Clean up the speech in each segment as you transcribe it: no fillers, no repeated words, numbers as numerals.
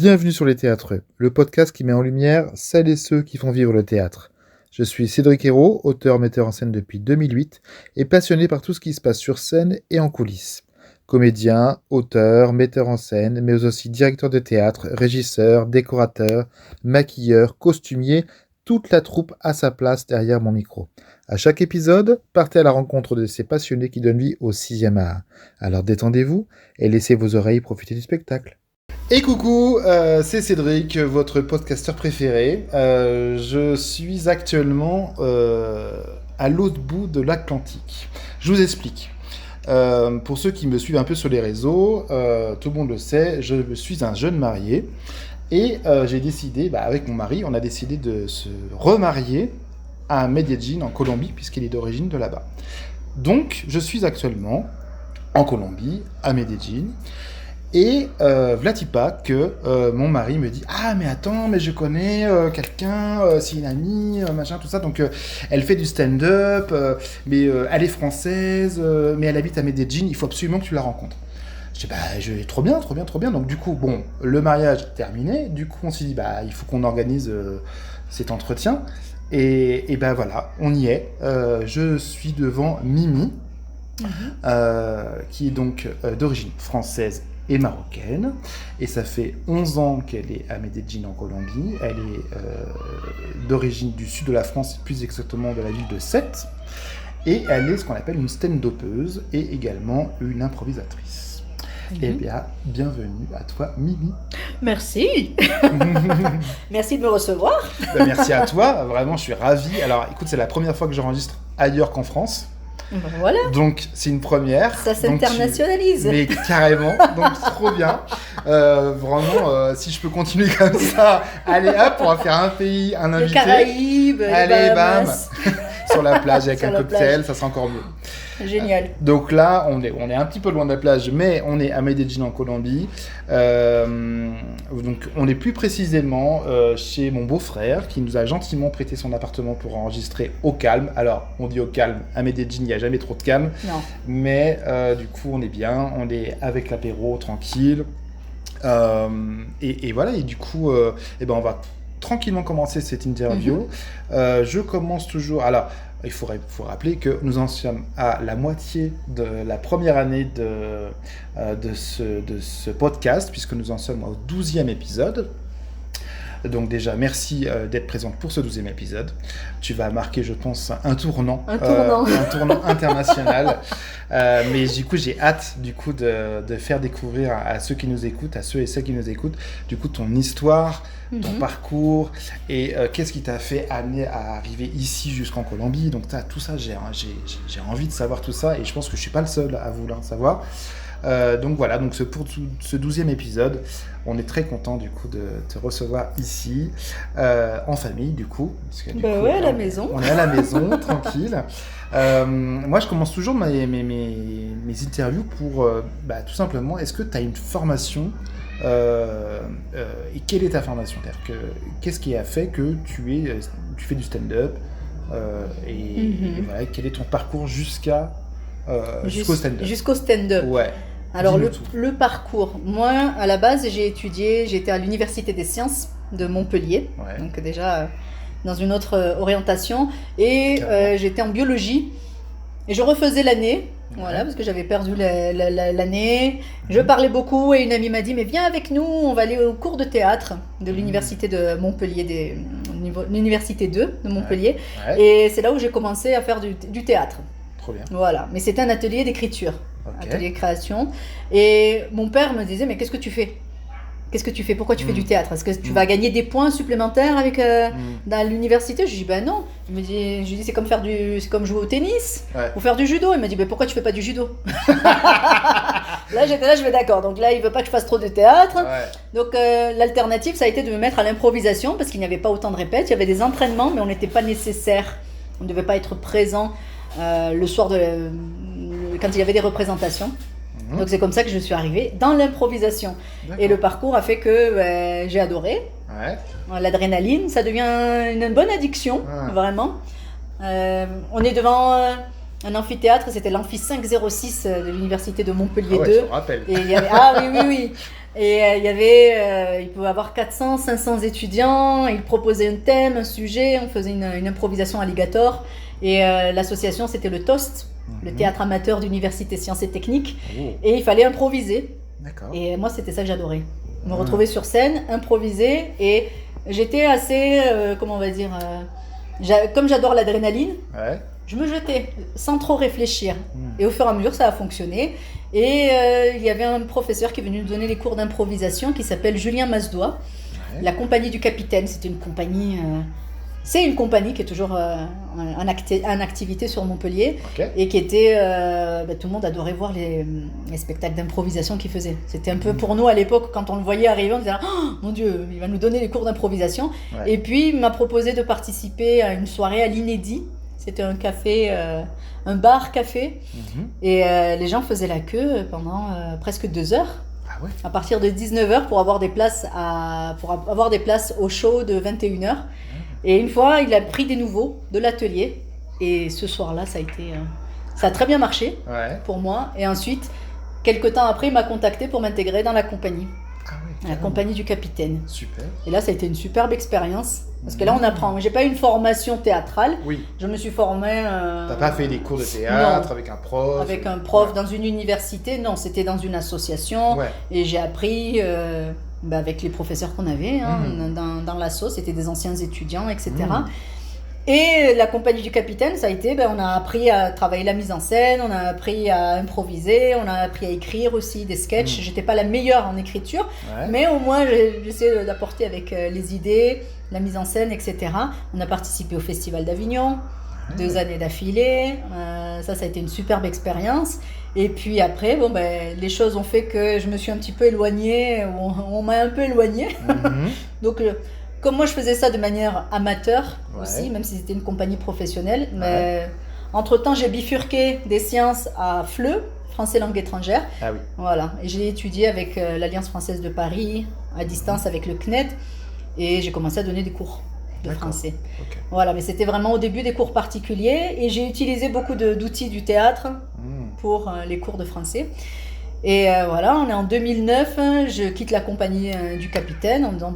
Bienvenue sur Les Théâtreux, le podcast qui met en lumière celles et ceux qui font vivre le théâtre. Je suis Cédric Hérault, auteur-metteur en scène depuis 2008 et passionné par tout ce qui se passe sur scène et en coulisses. Comédien, auteur, metteur en scène, mais aussi directeur de théâtre, régisseur, décorateur, maquilleur, costumier, toute la troupe a sa place derrière mon micro. À chaque épisode, partez à la rencontre de ces passionnés qui donnent vie au 6e art. Alors détendez-vous et laissez vos oreilles profiter du spectacle. Et coucou, c'est Cédric, votre podcasteur préféré. Je suis actuellement à l'autre bout de l'Atlantique. Je vous explique. Pour ceux qui me suivent un peu sur les réseaux, tout le monde le sait, je suis un jeune marié. Et j'ai décidé, avec mon mari, on a décidé de se remarier à Medellín, en Colombie, puisqu'il est d'origine de là-bas. Donc, je suis actuellement en Colombie, à Medellín. Et vlatipa que mon mari me dit « Ah, mais attends, mais je connais quelqu'un, c'est une amie, machin, tout ça. Donc, elle fait du stand-up, mais elle est française, mais elle habite à Medellín, il faut absolument que tu la rencontres. » Je dis « trop bien. » Donc, du coup, bon, le mariage est terminé. Du coup, on s'est dit « il faut qu'on organise cet entretien. » Et voilà, on y est. Je suis devant Mimi, qui est donc d'origine française et marocaine, et ça fait 11 ans qu'elle est à Medellín en Colombie. Elle est d'origine du sud de la France, plus exactement de la ville de Sète, et elle est ce qu'on appelle une stand-upeuse et également une improvisatrice. Eh bien, bienvenue à toi, Mimi. Merci. Merci de me recevoir. Merci à toi, vraiment, je suis ravi. Alors, écoute, c'est la première fois que j'enregistre ailleurs qu'en France. Voilà. Donc, c'est une première. Ça s'internationalise. Mais carrément, donc trop bien. Vraiment, si je peux continuer comme ça, allez hop, on va faire un pays, un invité. Les Caraïbes, allez, les bam, Bahamas. sur la plage avec Sur un la cocktail, plage. ça sera encore mieux. Génial. Donc là, on est un petit peu loin de la plage, mais on est à Medellín en Colombie. Donc on est plus précisément chez mon beau-frère qui nous a gentiment prêté son appartement pour enregistrer au calme. Alors, on dit au calme, à Medellín, il n'y a jamais trop de calme. Non. Mais du coup, on est bien, on est avec l'apéro, tranquille. Et voilà, et du coup, on va tranquillement commencer cette interview. Je commence toujours... Alors, il faut rappeler que nous en sommes à la moitié de la première année de ce podcast, puisque nous en sommes au 12e épisode. Donc déjà, merci d'être présente pour ce 12e épisode. Tu vas marquer, je pense, un tournant international. Mais du coup, j'ai hâte de faire découvrir à ceux qui nous écoutent, à ceux et celles qui nous écoutent, du coup, ton histoire, ton parcours, et qu'est-ce qui t'a fait amener à arriver ici jusqu'en Colombie. Donc tout ça, j'ai envie de savoir tout ça, et je pense que je suis pas le seul à vouloir savoir. Donc voilà, pour ce 12e épisode, on est très content du coup de te recevoir ici, en famille du coup. Parce que, à la maison. On est à la maison, tranquille. Moi, je commence toujours mes interviews pour tout simplement, est-ce que tu as une formation et quelle est ta formation? Qu'est-ce qui a fait que tu fais du stand-up et voilà, quel est ton parcours jusqu'au stand-up? Jusqu'au stand-up. Ouais. Alors le parcours, moi à la base j'étais à l'université des sciences de Montpellier, donc déjà dans une autre orientation, et j'étais en biologie et je refaisais l'année, voilà, parce que j'avais perdu l'année. Je parlais beaucoup et une amie m'a dit mais viens avec nous, on va aller au cours de théâtre de l'université de Montpellier, l'université 2 de Montpellier, et c'est là où j'ai commencé à faire du théâtre. Trop bien. Voilà, mais c'était un atelier d'écriture. Atelier de création. Et mon père me disait, mais qu'est-ce que tu fais? Pourquoi tu fais du théâtre? Est-ce que tu vas gagner des points supplémentaires dans l'université? Je lui dis, non. Je lui dis, c'est comme jouer au tennis ou faire du judo. Il m'a dit, pourquoi tu fais pas du judo? Là, je vais d'accord. Donc là, il veut pas que je fasse trop de théâtre. Donc l'alternative, ça a été de me mettre à l'improvisation parce qu'il n'y avait pas autant de répètes. Il y avait des entraînements, mais on n'était pas nécessaire. On ne devait pas être présent le soir quand il y avait des représentations. Donc c'est comme ça que je suis arrivée dans l'improvisation. Et le parcours a fait que j'ai adoré. L'adrénaline, ça devient une bonne addiction, vraiment. On est devant un amphithéâtre, c'était l'amphi 506 de l'université de Montpellier 2. Je me rappelle. Et il y avait... oui. Et il pouvait y avoir 400, 500 étudiants. Ils proposaient un thème, un sujet. On faisait une improvisation alligator. Et l'association, c'était le TOST, le Théâtre Amateur d'Université Sciences et Techniques. Et il fallait improviser. D'accord. Et moi, c'était ça que j'adorais. Me retrouver sur scène, improviser. Et j'étais assez, comment on va dire, comme j'adore l'adrénaline, je me jetais sans trop réfléchir. Et au fur et à mesure, ça a fonctionné. Et il y avait un professeur qui est venu nous donner les cours d'improvisation qui s'appelle Julien Masdois. La compagnie du capitaine, c'était une compagnie... c'est une compagnie qui est toujours en activité sur Montpellier et qui était... tout le monde adorait voir les spectacles d'improvisation qu'il faisait. C'était un peu pour nous à l'époque, quand on le voyait arriver, on disait « Oh mon Dieu, il va nous donner les cours d'improvisation ». Et puis, il m'a proposé de participer à une soirée à l'Inédit. C'était un café, un bar-café. Et les gens faisaient la queue pendant presque 2 heures. À partir de 19h pour avoir des places au show de 21h. Et une fois, il a pris des nouveaux de l'atelier. Et ce soir-là, ça a très bien marché pour moi. Et ensuite, quelques temps après, il m'a contacté pour m'intégrer dans la compagnie. La compagnie du capitaine. Super. Et là, ça a été une superbe expérience. Parce que là, on apprend. J'ai pas eu une formation théâtrale. Je me suis formée... T'as pas fait des cours de théâtre avec un prof? Avec un prof dans une université. Non, c'était dans une association. Et j'ai appris avec les professeurs qu'on avait dans l'asso. C'était des anciens étudiants, etc. Et la compagnie du capitaine, ça a été, on a appris à travailler la mise en scène, on a appris à improviser, on a appris à écrire aussi des sketchs. J'étais pas la meilleure en écriture, mais au moins j'essaie d'apporter avec les idées, la mise en scène, etc. On a participé au Festival d'Avignon, 2 années d'affilée. Ça a été une superbe expérience. Et puis après, les choses ont fait que je me suis un petit peu éloignée, on m'a un peu éloignée. Donc... comme moi, je faisais ça de manière amateur aussi, même si c'était une compagnie professionnelle. Mais entre-temps, j'ai bifurqué des sciences à FLE, français langue étrangère. Voilà. Et j'ai étudié avec l'Alliance française de Paris, à distance avec le CNED. Et j'ai commencé à donner des cours de français. Voilà, mais c'était vraiment au début des cours particuliers. Et j'ai utilisé beaucoup d'outils du théâtre pour les cours de français. Et voilà, on est en 2009, je quitte la compagnie du capitaine en me disant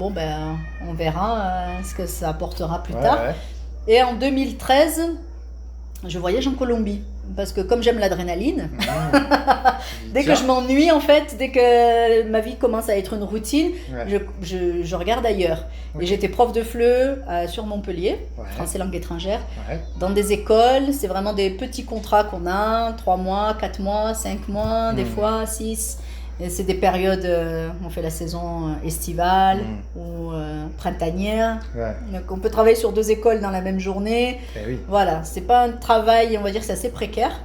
on verra ce que ça apportera plus tard. Et en 2013, je voyage en Colombie. Parce que comme j'aime l'adrénaline, dès que je m'ennuie en fait, dès que ma vie commence à être une routine, je regarde ailleurs. Et j'étais prof de FLE sur Montpellier, français langue étrangère, dans des écoles. C'est vraiment des petits contrats qu'on a, 3 mois, 4 mois, 5 mois, des fois 6. Et c'est des périodes, on fait la saison estivale ou printanière. Donc on peut travailler sur 2 écoles dans la même journée. Voilà, c'est pas un travail, on va dire, c'est assez précaire.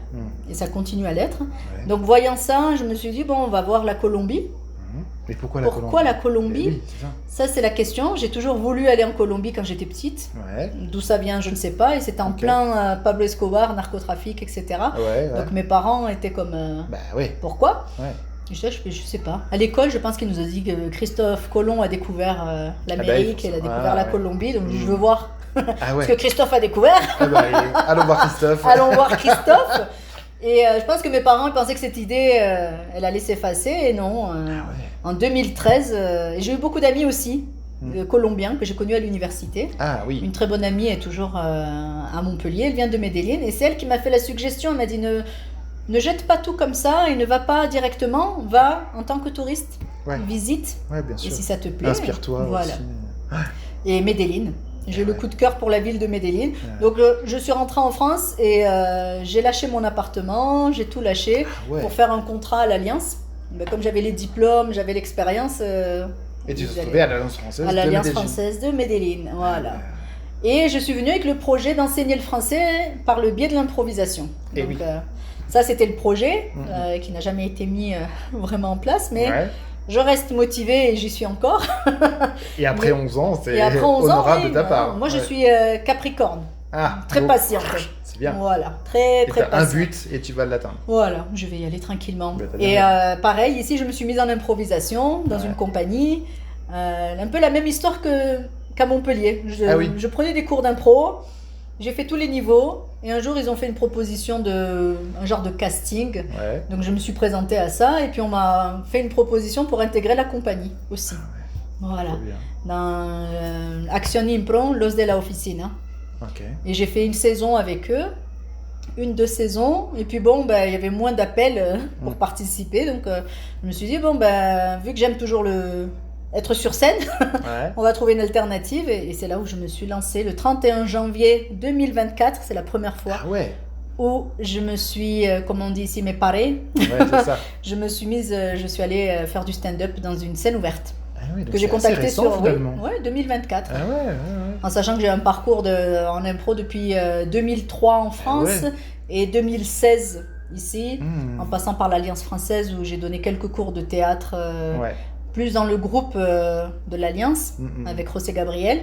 Et ça continue à l'être. Donc voyant ça, je me suis dit, on va voir la Colombie. Mais pourquoi la Colombie ça, c'est la question. J'ai toujours voulu aller en Colombie quand j'étais petite. D'où ça vient, je ne sais pas. Et c'était en plein Pablo Escobar, narcotrafic, etc. Donc mes parents étaient comme... pourquoi je sais pas. À l'école, je pense qu'il nous a dit que Christophe Colomb a découvert l'Amérique et il a découvert la Colombie. Donc je veux voir ce que Christophe a découvert. Allons voir Christophe. Allons voir Christophe. Et je pense que mes parents pensaient que cette idée, elle allait s'effacer. Et non, en 2013, j'ai eu beaucoup d'amis aussi, colombiens, que j'ai connus à l'université. Une très bonne amie est toujours à Montpellier, elle vient de Medellín. Et c'est elle qui m'a fait la suggestion, elle m'a dit ne jette pas tout comme ça et ne va pas directement, va en tant que touriste, visite. Bien sûr. Et si ça te plaît, inspire-toi aussi. Et Medellín. J'ai le coup de cœur pour la ville de Medellín. Donc je suis rentrée en France et j'ai lâché mon appartement, j'ai tout lâché pour faire un contrat à l'Alliance. Comme j'avais les diplômes, j'avais l'expérience. Et tu te trouvais à l'Alliance française de Medellín. À l'Alliance française de Medellín, voilà. Et je suis venue avec le projet d'enseigner le français par le biais de l'improvisation. Donc ça, c'était le projet qui n'a jamais été mis vraiment en place, mais... Je reste motivée et j'y suis encore. Et après 11 ans, c'est honorable de ta part. Moi, je suis Capricorne. Très patiente. C'est bien. Voilà, très patiente. Un but et tu vas l'atteindre. Voilà, je vais y aller tranquillement. Et pareil, ici, je me suis mise en improvisation dans une compagnie. Un peu la même histoire qu'à Montpellier. Je prenais des cours d'impro. J'ai fait tous les niveaux. Et un jour, ils ont fait une proposition un genre de casting. Ouais. Donc, je me suis présentée à ça. Et puis, on m'a fait une proposition pour intégrer la compagnie aussi. Voilà. Dans Action Impro, Los de la Oficina. Ok. Et j'ai fait une saison avec eux. 2 saisons. Et puis, bon, il y avait moins d'appels pour participer. Donc, je me suis dit, bon, vu que j'aime toujours être sur scène, on va trouver une alternative. Et c'est là où je me suis lancée le 31 janvier 2024. C'est la première fois où je me suis, comme on dit ici, parée. Ouais, c'est ça. je suis allée faire du stand-up dans une scène ouverte. Que j'ai contacté récent, sur 2024. En sachant que j'ai un parcours en impro depuis 2003 en France et 2016 ici, en passant par l'Alliance française où j'ai donné quelques cours de théâtre. Plus dans le groupe de l'Alliance avec José Gabriel,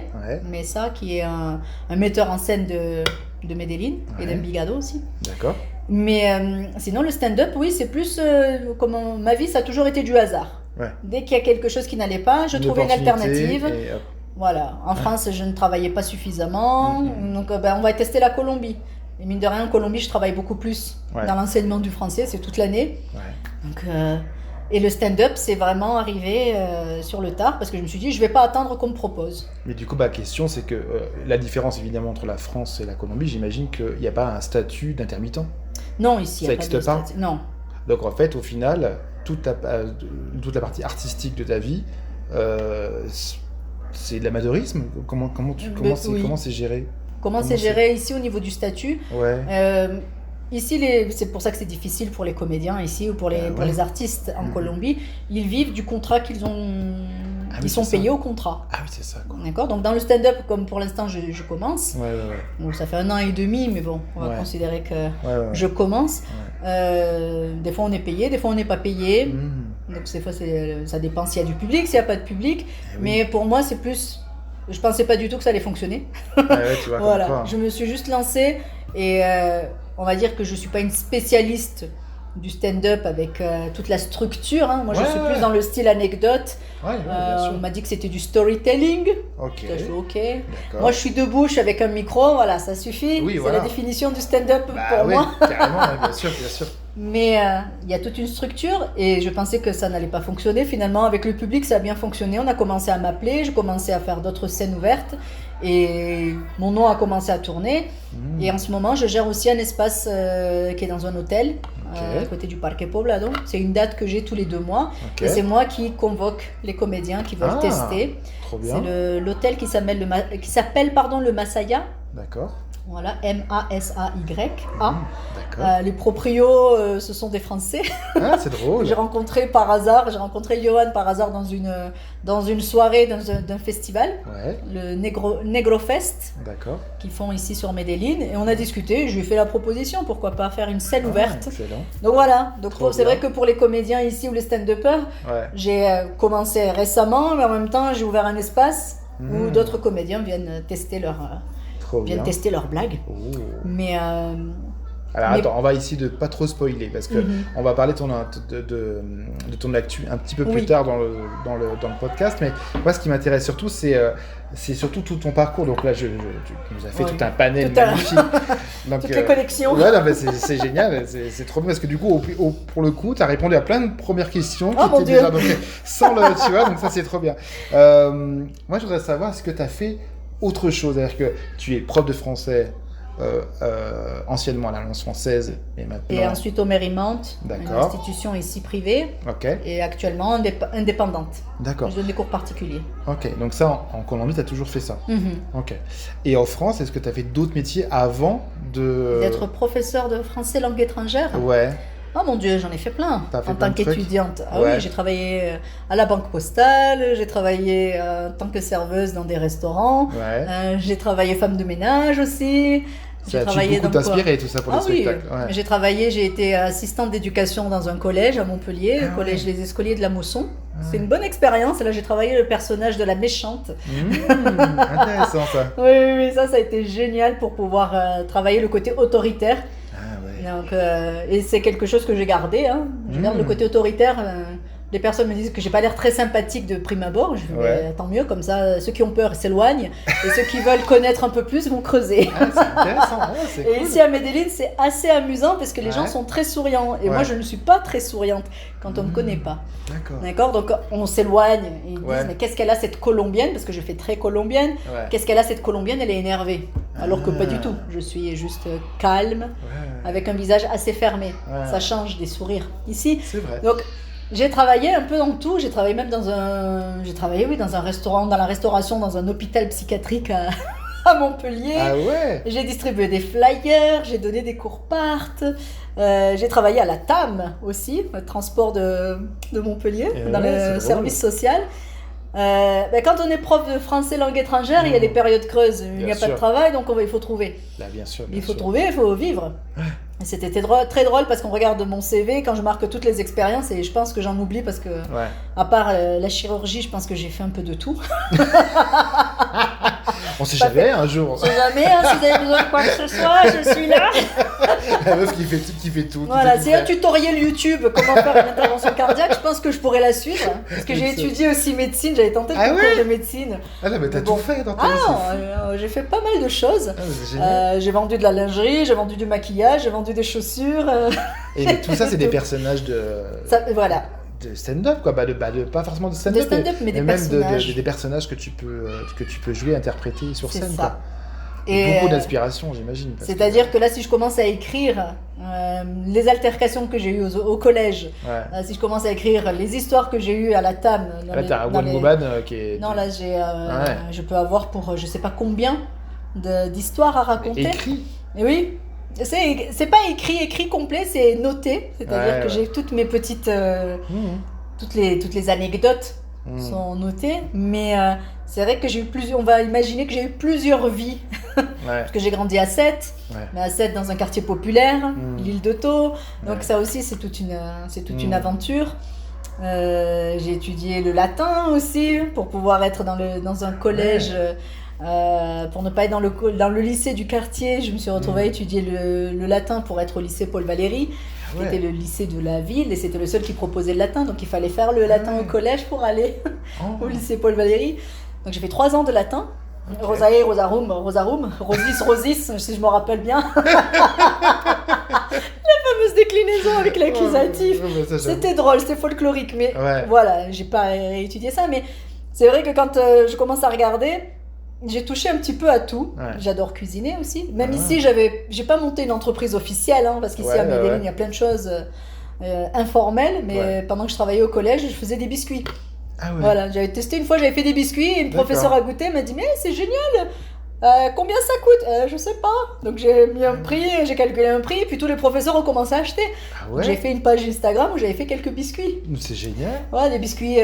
mais ça qui est un metteur en scène de Medellín et d'Envigado aussi. D'accord. Mais sinon le stand-up, oui, c'est plus comme ma vie, ça a toujours été du hasard. Dès qu'il y a quelque chose qui n'allait pas, je trouvais une alternative. Voilà. En France, je ne travaillais pas suffisamment, donc on va tester la Colombie. Et mine de rien, en Colombie, je travaille beaucoup plus dans l'enseignement du français, c'est toute l'année. Donc et le stand-up, c'est vraiment arrivé sur le tard parce que je me suis dit, je ne vais pas attendre qu'on me propose. Mais du coup, ma question, c'est que la différence évidemment entre la France et la Colombie, j'imagine qu'il n'y a pas un statut d'intermittent. Non, ici, il n'y a pas de statut. Non. Donc en fait, au final, toute la partie artistique de ta vie, c'est de l'amateurisme. Comment c'est géré? Comment c'est géré ici au niveau du statut? Ici, c'est pour ça que c'est difficile pour les comédiens ici ou pour les artistes en Colombie. Ils vivent du contrat qu'ils ont. Ils sont payés au contrat. Ah oui, c'est ça. D'accord. Donc dans le stand-up, comme pour l'instant je commence. Donc ça fait 1 an et demi, mais bon, on va considérer que je commence. Des fois on est payé, des fois on n'est pas payé. Donc des fois ça dépend s'il y a du public, s'il n'y a pas de public. Mais pour moi c'est plus. Je pensais pas du tout que ça allait fonctionner. Tu vois, voilà. Je me suis juste lancée et on va dire que je suis pas une spécialiste du stand-up avec toute la structure. Moi, je suis plus dans le style anecdote. On m'a dit que c'était du storytelling. Je suis OK. Moi, je suis debout, je suis avec un micro. Voilà, ça suffit. C'est la définition du stand-up pour moi. Carrément, bien sûr. Mais il y a toute une structure et je pensais que ça n'allait pas fonctionner. Finalement, avec le public, ça a bien fonctionné. On a commencé à m'appeler, je commençais à faire d'autres scènes ouvertes et mon nom a commencé à tourner. Et en ce moment, je gère aussi un espace qui est dans un hôtel à côté du Parque Poblado. C'est une date que j'ai tous les 2 mois et c'est moi qui convoque les comédiens qui veulent tester. Trop bien. C'est l'hôtel qui s'appelle le Masaya. D'accord. Voilà, M-A-S-A-Y-A. D'accord. Les proprios, ce sont des Français. Ah, c'est drôle. J'ai rencontré Johan par hasard dans une soirée d'un festival, le Negro Fest, qu'ils font ici sur Medellín. Et on a discuté, je lui ai fait la proposition, pourquoi pas faire une scène ouverte. Excellent. Donc voilà, c'est vrai que pour les comédiens ici ou les stand-uppers, j'ai commencé récemment, mais en même temps j'ai ouvert un espace où d'autres comédiens viennent tester leurs blagues. Mais alors attends, on va ici de pas trop spoiler parce que on va parler de ton actu un petit peu plus tard dans le podcast. Mais moi, ce qui m'intéresse surtout, c'est surtout tout ton parcours. Donc là, tu nous as fait tout un panel magnifique. Donc, toutes les connexions. C'est génial, c'est trop bien parce que du coup, pour le coup, tu as répondu à plein de premières questions qui mon étaient Dieu. déjà sans le, tu vois. Donc ça, c'est trop bien. Moi, je voudrais savoir, est-ce que tu as fait autre chose? C'est-à-dire que tu es prof de français. Anciennement à l'Alliance française et maintenant... Et ensuite au Marymount, une institution ici privée et actuellement indépendante. D'accord. Je donne des cours particuliers. Ok, donc ça en Colombie tu as toujours fait ça. Ok. Et en France, est-ce que tu as fait d'autres métiers avant d'être professeur de français langue étrangère? Oh mon Dieu, j'en ai fait plein en tant qu'étudiante. Oui, j'ai travaillé à la Banque Postale, j'ai travaillé en tant que serveuse dans des restaurants, j'ai travaillé femme de ménage aussi. Ça a beaucoup t'inspiré tout ça pour les spectacles. J'ai été assistante d'éducation dans un collège à Montpellier, le collège Les Escoliers de la Mosson. C'est une bonne expérience. Là, j'ai travaillé le personnage de la méchante. Intéressant ça. Oui, ça a été génial pour pouvoir travailler le côté autoritaire. Donc, et c'est quelque chose que j'ai gardé. Je garde le côté autoritaire les personnes me disent que j'ai pas l'air très sympathique de prime abord. Je dis, tant mieux, comme ça, ceux qui ont peur s'éloignent et ceux qui veulent connaître un peu plus vont creuser. C'est intéressant, c'est cool. Et ici à Medellín, c'est assez amusant parce que les gens sont très souriants. Et moi, je ne suis pas très souriante quand on me connaît pas. D'accord. Donc on s'éloigne. Et ils disent, mais qu'est-ce qu'elle a cette colombienne? Parce que je fais très colombienne. Qu'est-ce qu'elle a cette colombienne? Elle est énervée. Alors que pas du tout. Je suis juste calme, avec un visage assez fermé. Ça change des sourires. Ici, c'est vrai. Donc, j'ai travaillé un peu dans tout. J'ai travaillé même dans un restaurant, dans la restauration, dans un hôpital psychiatrique à Montpellier. Ah ouais. J'ai distribué des flyers, j'ai donné des cours part. J'ai travaillé à la TAM aussi, le transport de Montpellier, dans le service social. Quand on est prof de français langue étrangère, il y a des périodes creuses, il n'y a pas de travail, donc il faut trouver. Là, bien sûr. Il faut trouver, il faut vivre. Et c'était très drôle parce qu'on regarde mon CV quand je marque toutes les expériences et je pense que j'en oublie parce que, à part la chirurgie, je pense que j'ai fait un peu de tout. On sait jamais, un jour. On sait jamais, si vous avez besoin de quoi que ce soit, je suis là. La meuf qui fait tout. Voilà, c'est un tutoriel YouTube, comment faire une intervention cardiaque, je pense que je pourrais la suivre. Parce que j'ai étudié aussi médecine, j'avais tenté le concours de médecine. Ah non, mais t'as tout fait dans ta vie. J'ai fait pas mal de choses. C'est génial. J'ai vendu de la lingerie, j'ai vendu du maquillage, j'ai vendu des chaussures. Et tout ça, c'est des personnages de... Voilà. De stand-up, quoi. Pas forcément de stand-up, mais des même personnages. des personnages que tu peux jouer, interpréter sur scène. C'est ça. Quoi. Et beaucoup d'inspiration, j'imagine. C'est-à-dire que là, si je commence à écrire les altercations que j'ai eues au collège, si je commence à écrire les histoires que j'ai eues à la TAM... Là, t'as un one-woman qui est... Non, là, je peux avoir pour je sais pas combien d'histoires à raconter. Écrit. Et oui. C'est pas écrit complet, c'est noté. C'est-à-dire que j'ai toutes mes petites... toutes les anecdotes sont notées. Mais c'est vrai que j'ai eu on va imaginer que j'ai eu plusieurs vies. Parce que j'ai grandi à Sète, mais à Sète dans un quartier populaire, l'île de Thau. Donc ça aussi, c'est toute une aventure. J'ai étudié le latin aussi, pour pouvoir être dans un collège... pour ne pas être dans le lycée du quartier, je me suis retrouvée à étudier le latin pour être au lycée Paul Valéry, qui était le lycée de la ville, et c'était le seul qui proposait le latin, donc il fallait faire le latin au collège pour aller au lycée Paul Valéry. Donc j'ai fait 3 ans de latin, Rosae, Rosarum, Rosis, si je me rappelle bien. La fameuse déclinaison avec l'accusatif. C'était drôle, c'était folklorique, mais voilà, j'ai pas étudié ça, mais c'est vrai que quand je commence à regarder, j'ai touché un petit peu à tout. J'adore cuisiner aussi. Même ici, j'ai pas monté une entreprise officielle, parce qu'ici à Medellín, il y a plein de choses informelles. Mais pendant que je travaillais au collège, je faisais des biscuits. Voilà, j'avais testé une fois, j'avais fait des biscuits et une professeure a goûté, m'a dit mais c'est génial. Combien ça coûte? Je sais pas. Donc j'ai mis un prix, j'ai calculé un prix, puis tous les professeurs ont commencé à acheter. J'ai fait une page Instagram où j'avais fait quelques biscuits. C'est génial. Des biscuits,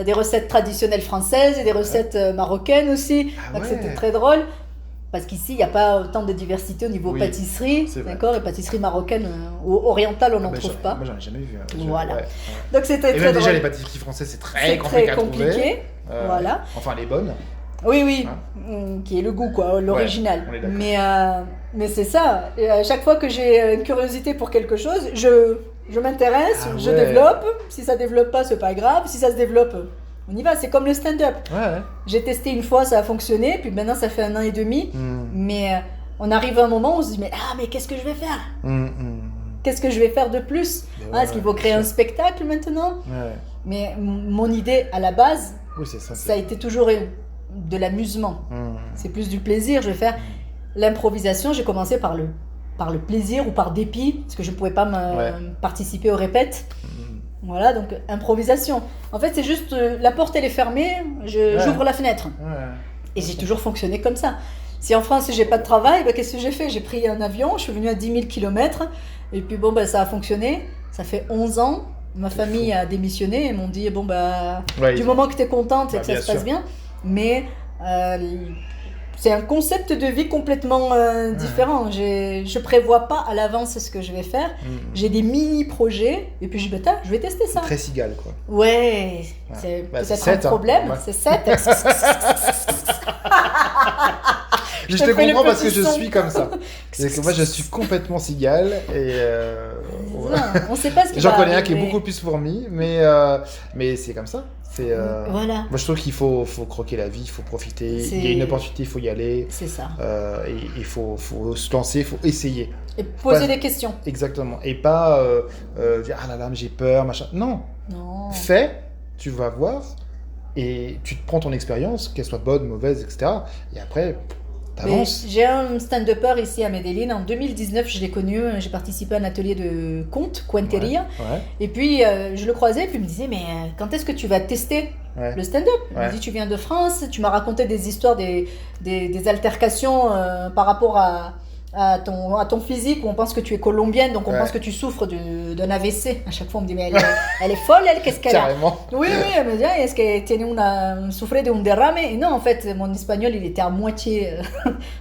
des recettes traditionnelles françaises et des recettes marocaines aussi. Donc c'était très drôle. Parce qu'ici, il n'y a pas autant de diversité au niveau pâtisserie, d'accord? Et pâtisserie marocaine ou orientale, on n'en trouve pas. Moi, j'en ai jamais vu. Voilà. Donc c'était très drôle. Déjà, les pâtisseries françaises, c'est très compliqué. Voilà. Enfin, les bonnes. Oui, qui est le goût, quoi, l'original. Mais c'est ça. Et à chaque fois que j'ai une curiosité pour quelque chose, je m'intéresse, je développe. Si ça développe pas, c'est pas grave. Si ça se développe, on y va. C'est comme le stand-up. J'ai testé une fois, ça a fonctionné. Puis maintenant, ça fait 1 an et demi. Mais on arrive à un moment où on se dit mais qu'est-ce que je vais faire? Qu'est-ce que je vais faire de plus? Est-ce qu'il faut créer un spectacle maintenant? Mais mon idée à la base, ça a été toujours de l'amusement. C'est plus du plaisir. Je vais faire l'improvisation. J'ai commencé par le plaisir ou par dépit, parce que je ne pouvais pas participer aux répètes. Voilà, donc improvisation. En fait, c'est juste la porte elle est fermée, j'ouvre la fenêtre. Et j'ai toujours fonctionné comme ça. Si en France j'ai pas de travail, qu'est-ce que j'ai fait? J'ai pris un avion, je suis venue à 10 000 km et puis ça a fonctionné. Ça fait 11 ans. Ma famille a démissionné et m'ont dit du moment que tu es contente et que ça se passe bien, mais c'est un concept de vie complètement différent. Je prévois pas à l'avance ce que je vais faire. J'ai des mini-projets et puis je dis je vais tester ça. C'est très cigale, quoi. C'est peut-être un problème. C'est 7. Je te comprends parce que je suis comme ça. C'est que moi, je suis complètement cigale et on sait pas ce qui va j'en connais un arriver. qui est beaucoup plus fourmi, mais c'est comme ça. Voilà. Moi, je trouve qu'il faut croquer la vie, il faut profiter. Il y a une opportunité, il faut y aller. C'est ça. Et il faut se lancer, il faut essayer. Et poser des questions. Exactement. Et pas dire ah là là, mais j'ai peur, machin. Non. Fais, tu vas voir, et tu te prends ton expérience, qu'elle soit bonne, mauvaise, etc. Et après, t'avances. J'ai un stand-upper ici à Medellín. En 2019, je l'ai connu. J'ai participé à un atelier de conte, Cuenteria. Ouais. Et puis, je le croisais, et puis il me disait, mais quand est-ce que tu vas tester le stand-up? Il me dit, tu viens de France, tu m'as raconté des histoires, des altercations par rapport à ton physique, où on pense que tu es colombienne, donc on pense que tu souffres d'un AVC. À chaque fois, on me dit, mais elle est folle, elle, qu'est-ce qu'elle a? Carrément. Oui, elle me dit, est-ce qu'elle souffrait d'un derrame? Et non, en fait, mon espagnol, il était à moitié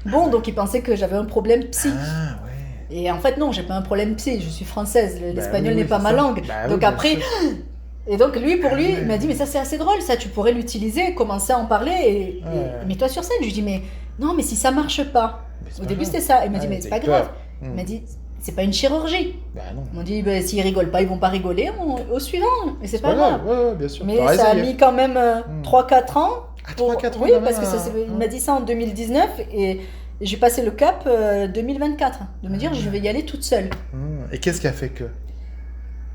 bon, donc il pensait que j'avais un problème psy. Ah, ouais. Et en fait, non, j'ai pas un problème psy, je suis française, l'espagnol n'est pas ma langue. Donc après... Et donc pour lui, il m'a dit, mais ça c'est assez drôle, ça tu pourrais l'utiliser, commencer à en parler, et mets-toi sur scène. Je lui dis, mais non, mais si ça marche pas. Au début c'était ça, il m'a dit, mais c'est pas grave. Il m'a dit, c'est pas une chirurgie. Non. Il m'a dit, s'ils rigolent pas, ils vont pas rigoler, au suivant, et c'est pas grave. Ouais, bien sûr. Mais ça a mis quand même 3-4 ans. Ah, 3-4 ans. Oui, parce que il m'a dit ça en 2019, et j'ai passé le cap 2024, de me dire, je vais y aller toute seule. Et qu'est-ce qui a fait que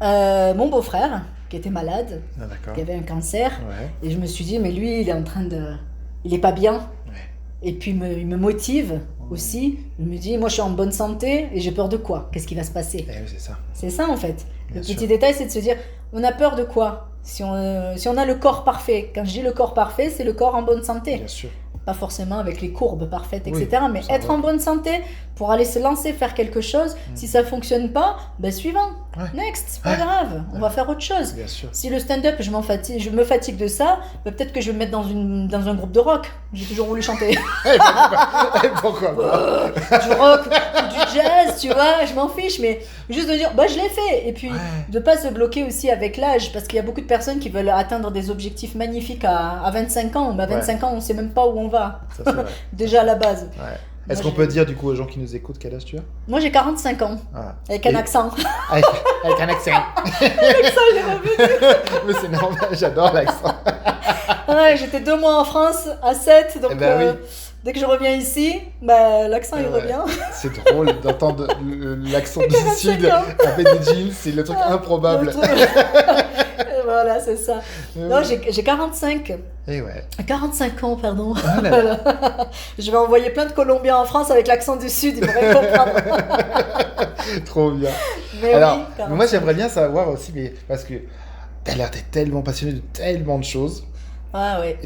mon beau-frère, qui était malade, qui avait un cancer, et je me suis dit, mais lui, il est pas bien, et puis il me motive aussi. Il me dit, moi je suis en bonne santé, et j'ai peur de quoi? Qu'est-ce qui va se passer? C'est ça. C'est ça en fait. Le petit détail, c'est de se dire, on a peur de quoi? Si on a le corps parfait, quand je dis le corps parfait, c'est le corps en bonne santé. Bien sûr. Pas forcément avec les courbes parfaites, etc. Mais être en bonne santé pour aller se lancer, faire quelque chose. Si ça fonctionne pas, suivant. Next, c'est pas grave. On va faire autre chose. Bien sûr. Si le stand-up, je me fatigue de ça, peut-être que je vais me mettre dans un groupe de rock. J'ai toujours voulu chanter. Pourquoi pas Du rock, du jazz, tu vois, je m'en fiche. Mais juste de dire, je l'ai fait. Et puis, de pas se bloquer aussi avec l'âge. Parce qu'il y a beaucoup de personnes qui veulent atteindre des objectifs magnifiques à 25 ans. Mais à 25 ans, on sait même pas où on va. Ça, c'est vrai. Déjà à la base. Est-ce qu'on peut dire du coup aux gens qui nous écoutent quel âge tu as? Moi j'ai 45 ans. Avec un accent. Avec un accent. L'accent, il est revenu. Mais c'est normal, j'adore l'accent. J'étais 2 mois en France, à 7, donc dès que je reviens ici, l'accent il revient. C'est drôle d'entendre l'accent du Sud à Medellín, c'est le truc improbable. Voilà, c'est ça. Non, j'ai 45. Et ouais. 45 ans, pardon. Voilà. Je vais envoyer plein de Colombiens en France avec l'accent du Sud, ils pourraient comprendre. Trop bien. Mais alors, oui, moi j'aimerais bien savoir aussi, parce que t'as l'air d'être tellement passionné de tellement de choses. Ah ouais.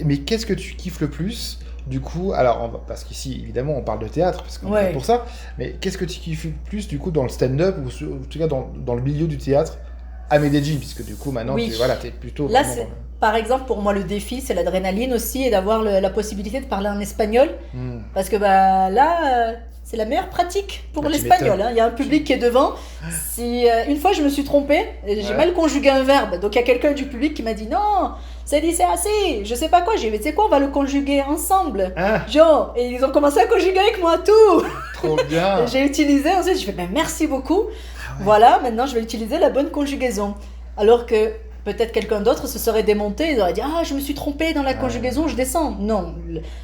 Mais qu'est-ce que tu kiffes le plus? Du coup, alors, parce qu'ici, évidemment, on parle de théâtre, parce qu'on est là pour ça, mais qu'est-ce que tu kiffes le plus, du coup, dans le stand-up, ou en tout cas dans le milieu du théâtre à Medellín, puisque du coup, maintenant, t'es plutôt... Là, par exemple, pour moi, le défi, c'est l'adrénaline aussi, et d'avoir la possibilité de parler en espagnol, parce que là... c'est la meilleure pratique pour l'espagnol. Il y a un public qui est devant. Si une fois je me suis trompée, j'ai mal conjugué un verbe. Donc il y a quelqu'un du public qui m'a dit non, c'est assez. Je sais pas quoi. J'ai dit, tu sais quoi, on va le conjuguer ensemble. Genre, et ils ont commencé à conjuguer avec moi tout. Trop bien. J'ai utilisé. Ensuite, je fais merci beaucoup. Voilà, maintenant je vais utiliser la bonne conjugaison. Alors que peut-être quelqu'un d'autre se serait démonté, il aurait dit je me suis trompé dans la conjugaison, je descends. Non,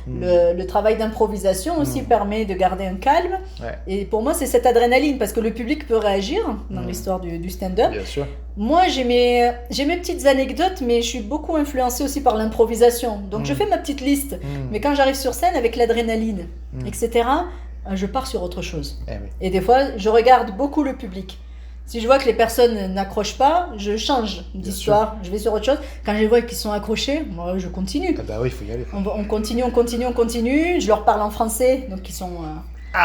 le travail d'improvisation aussi permet de garder un calme. Et pour moi, c'est cette adrénaline, parce que le public peut réagir dans l'histoire du stand-up. Bien sûr. Moi, j'ai mes petites anecdotes, mais je suis beaucoup influencée aussi par l'improvisation. Donc je fais ma petite liste. Mais quand j'arrive sur scène avec l'adrénaline, etc., je pars sur autre chose. Et des fois, je regarde beaucoup le public. Si je vois que les personnes n'accrochent pas, je change d'histoire, je vais sur autre chose. Quand je vois qu'ils sont accrochés, moi je continue. Ah bah oui, il faut y aller. On continue. Je leur parle en français, donc ils sont...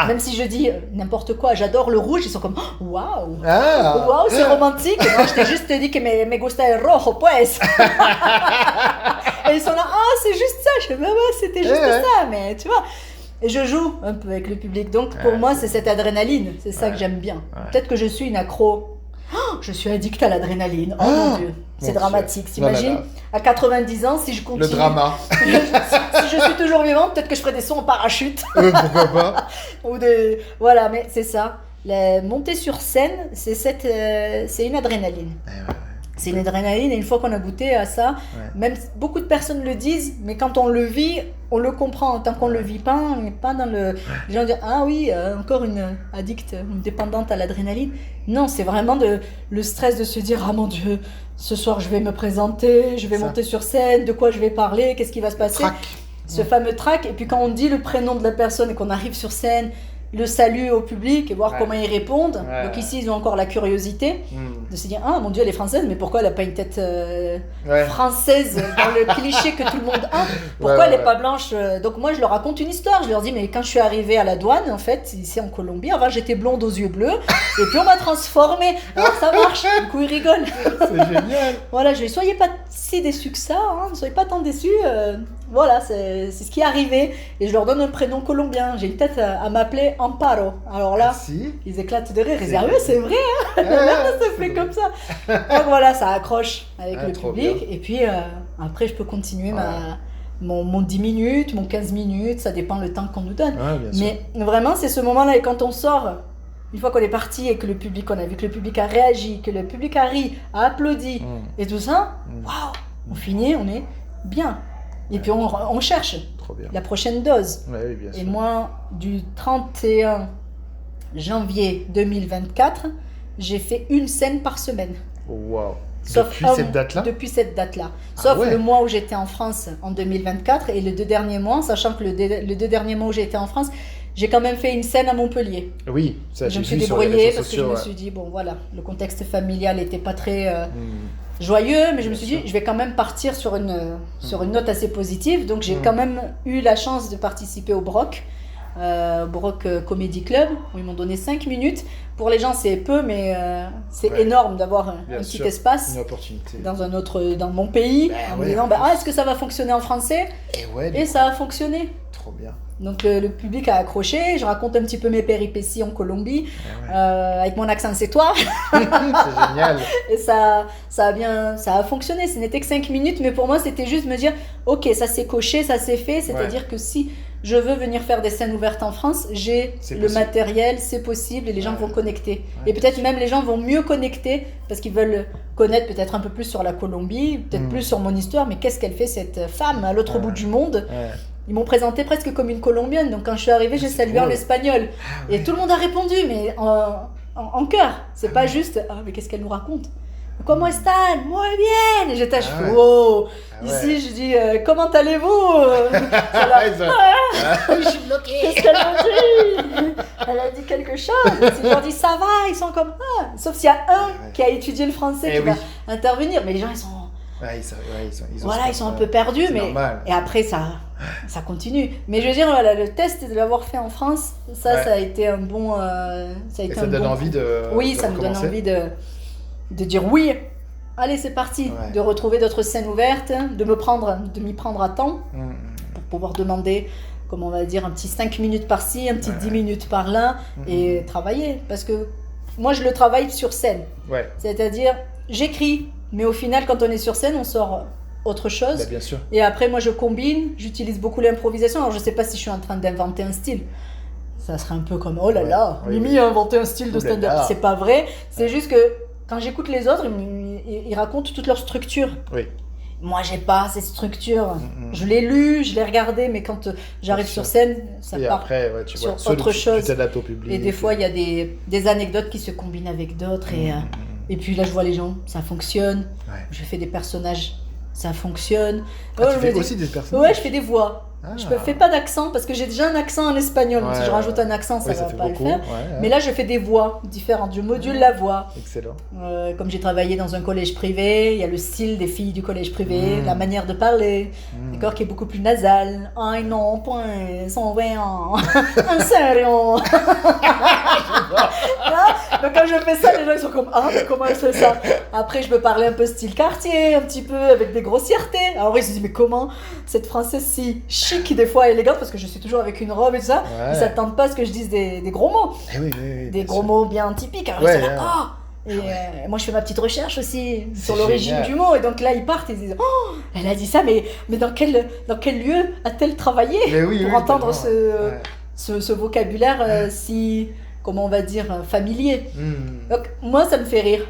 Même si je dis n'importe quoi, j'adore le rouge, ils sont comme waouh, waouh, c'est romantique. Et moi je t'ai juste dit que me gusta el rojo, pues. Et ils sont là, c'est juste ça. Je fais c'était juste ça, mais tu vois. Et je joue un peu avec le public. Donc pour moi, c'est cette adrénaline. C'est ça que j'aime bien. Peut-être que je suis une accro. je suis addict à l'adrénaline. Oh mon Dieu, c'est dramatique. T'imagines, à 90 ans, si je continue. Le drama. Si je suis toujours vivante, peut-être que je ferai des sauts en parachute. Pourquoi pas. Voilà, mais c'est ça. Monter sur scène, c'est une adrénaline. C'est une adrénaline, et une fois qu'on a goûté à ça, même beaucoup de personnes le disent, mais quand on le vit, on le comprend. Tant qu'on le vit pas, on n'est pas dans le... Les gens disent, ah oui, encore une addict, une dépendante à l'adrénaline. Non, c'est vraiment le stress de se dire, ah mon Dieu, ce soir je vais me présenter, je vais monter sur scène, de quoi je vais parler, qu'est-ce qui va se passer. Ce fameux trac, et puis quand on dit le prénom de la personne et qu'on arrive sur scène, le salut au public et voir comment ils répondent. Donc ici, ils ont encore la curiosité de se dire, ah mon Dieu, elle est française, mais pourquoi elle n'a pas une tête française dans le cliché que tout le monde a? Pourquoi elle n'est pas blanche? Donc moi, je leur raconte une histoire. Je leur dis, mais quand je suis arrivée à la douane, en fait, ici en Colombie, avant j'étais blonde aux yeux bleus, et puis on m'a transformée. Alors ça marche. Du coup, ils rigolent. C'est génial. Voilà, je dis, soyez pas si déçus que ça, ne soyez pas tant déçus. Voilà, c'est ce qui est arrivé. Et je leur donne un prénom colombien. J'ai une tête à m'appeler Amparo. Alors là, ils éclatent de rire. Ils disent, ah ouais, c'est vrai, hein. Ça se fait comme ça. Donc voilà, ça accroche avec le public. Bien. Et puis après, je peux continuer mon 10 minutes, mon 15 minutes. Ça dépend le temps qu'on nous donne. Mais vraiment, c'est ce moment-là. Et quand on sort, une fois qu'on est parti et que le public, on a vu que le public a réagi, que le public a ri, a applaudi et tout ça, waouh, on finit, on est bien. Et puis on cherche la prochaine dose. Oui, bien sûr. Et moi, du 31 janvier 2024, j'ai fait une scène par semaine. Wow. Depuis cette date-là ? Depuis cette date-là. Sauf le mois où j'étais en France en 2024 et les 2 derniers mois, sachant que les 2 derniers mois où j'ai été en France, j'ai quand même fait une scène à Montpellier. Oui, ça je me suis débrouillée parce que je me suis dit, bon voilà, le contexte familial n'était pas très... joyeux, mais je me suis dit, je vais quand même partir sur une note assez positive. Donc j'ai quand même eu la chance de participer au BROC Comedy Club, où ils m'ont donné 5 minutes. Pour les gens, c'est peu, mais c'est énorme d'avoir un petit espace, une opportunité. Dans mon pays, en me disant, est-ce que ça va fonctionner en français? Et ça a fonctionné. Trop bien. Donc le public a accroché, je raconte un petit peu mes péripéties en Colombie, avec mon accent sétois. C'est génial. Et ça a fonctionné, ce n'était que 5 minutes, mais pour moi c'était juste me dire, ok, ça s'est coché, ça s'est fait, c'est-à-dire que si je veux venir faire des scènes ouvertes en France, j'ai le matériel, c'est possible, et les gens vont connecter. Et peut-être même les gens vont mieux connecter, parce qu'ils veulent connaître peut-être un peu plus sur la Colombie, peut-être plus sur mon histoire, mais qu'est-ce qu'elle fait cette femme à l'autre bout du monde? Ils m'ont présenté presque comme une Colombienne, donc quand je suis arrivée, j'ai salué en espagnol. Et tout le monde a répondu, mais en chœur. C'est pas juste, mais qu'est-ce qu'elle nous raconte? Comment están? Muy bien! Et j'étais, wow! Ici, je dis, comment allez-vous? Je suis bloquée. Qu'est-ce qu'elle a dit? Elle a dit quelque chose. Si je leur dis, ça va, ils sont comme, sauf s'il y a un qui a étudié le français qui va intervenir. Mais les gens, ils sont... ils sont un peu perdus, mais et après ça continue. Mais je veux dire, le test de l'avoir fait en France, ça a été un bon. Ça donne envie de. Oui, ça me donne envie de dire oui. Allez, c'est parti, de retrouver d'autres scènes ouvertes, de m'y prendre à temps pour pouvoir demander, comme on va dire, un petit 5 minutes par-ci, un petit 10 minutes par-là, et travailler. Parce que moi, je le travaille sur scène. C'est-à-dire, j'écris. Mais au final, quand on est sur scène, on sort autre chose. Bien sûr. Et après, moi, je combine, j'utilise beaucoup l'improvisation. Alors, je ne sais pas si je suis en train d'inventer un style. Ça serait un peu comme, oh là là, Mimi a inventé un style de stand-up. C'est pas vrai. C'est juste que quand j'écoute les autres, ils racontent toute leur structure. Oui. Moi, j'ai pas cette structure. Je l'ai lu, je l'ai regardé, mais quand j'arrive sur scène, ça part après, tu sur vois, autre chose. Tu t'adaptes au public. Et des fois, il y a des anecdotes qui se combinent avec d'autres. Et puis là, je vois les gens, ça fonctionne. Je fais des personnages, ça fonctionne. Tu fais aussi des personnages? Ouais, je fais des voix. Je ne fais pas d'accent parce que j'ai déjà un accent en espagnol. Donc si je rajoute un accent, ça va pas le faire. Mais là, je fais des voix différentes. Je module la voix. Excellent. Comme j'ai travaillé dans un collège privé, il y a le style des filles du collège privé, la manière de parler, d'accord, qui est beaucoup plus nasale. Ay non, point, son voyant, en sérieux. Donc quand je fais ça, les gens ils sont comme, mais comment elle fait ça? Après, je peux parler un peu style quartier, un petit peu avec des grossièretés. Alors ils se disent, mais comment cette française si chic, des fois élégante, parce que je suis toujours avec une robe et tout ça, ils s'attendent pas à ce que je dise des gros mots. Oui, des gros mots bien typiques. Alors ils sont là, Et moi, je fais ma petite recherche aussi sur l'origine du mot. Et donc là, ils partent et ils disent oh, elle a dit ça, mais dans quel lieu a-t-elle travaillé pour entendre ce vocabulaire si, comment on va dire, familier. Donc, moi, ça me fait rire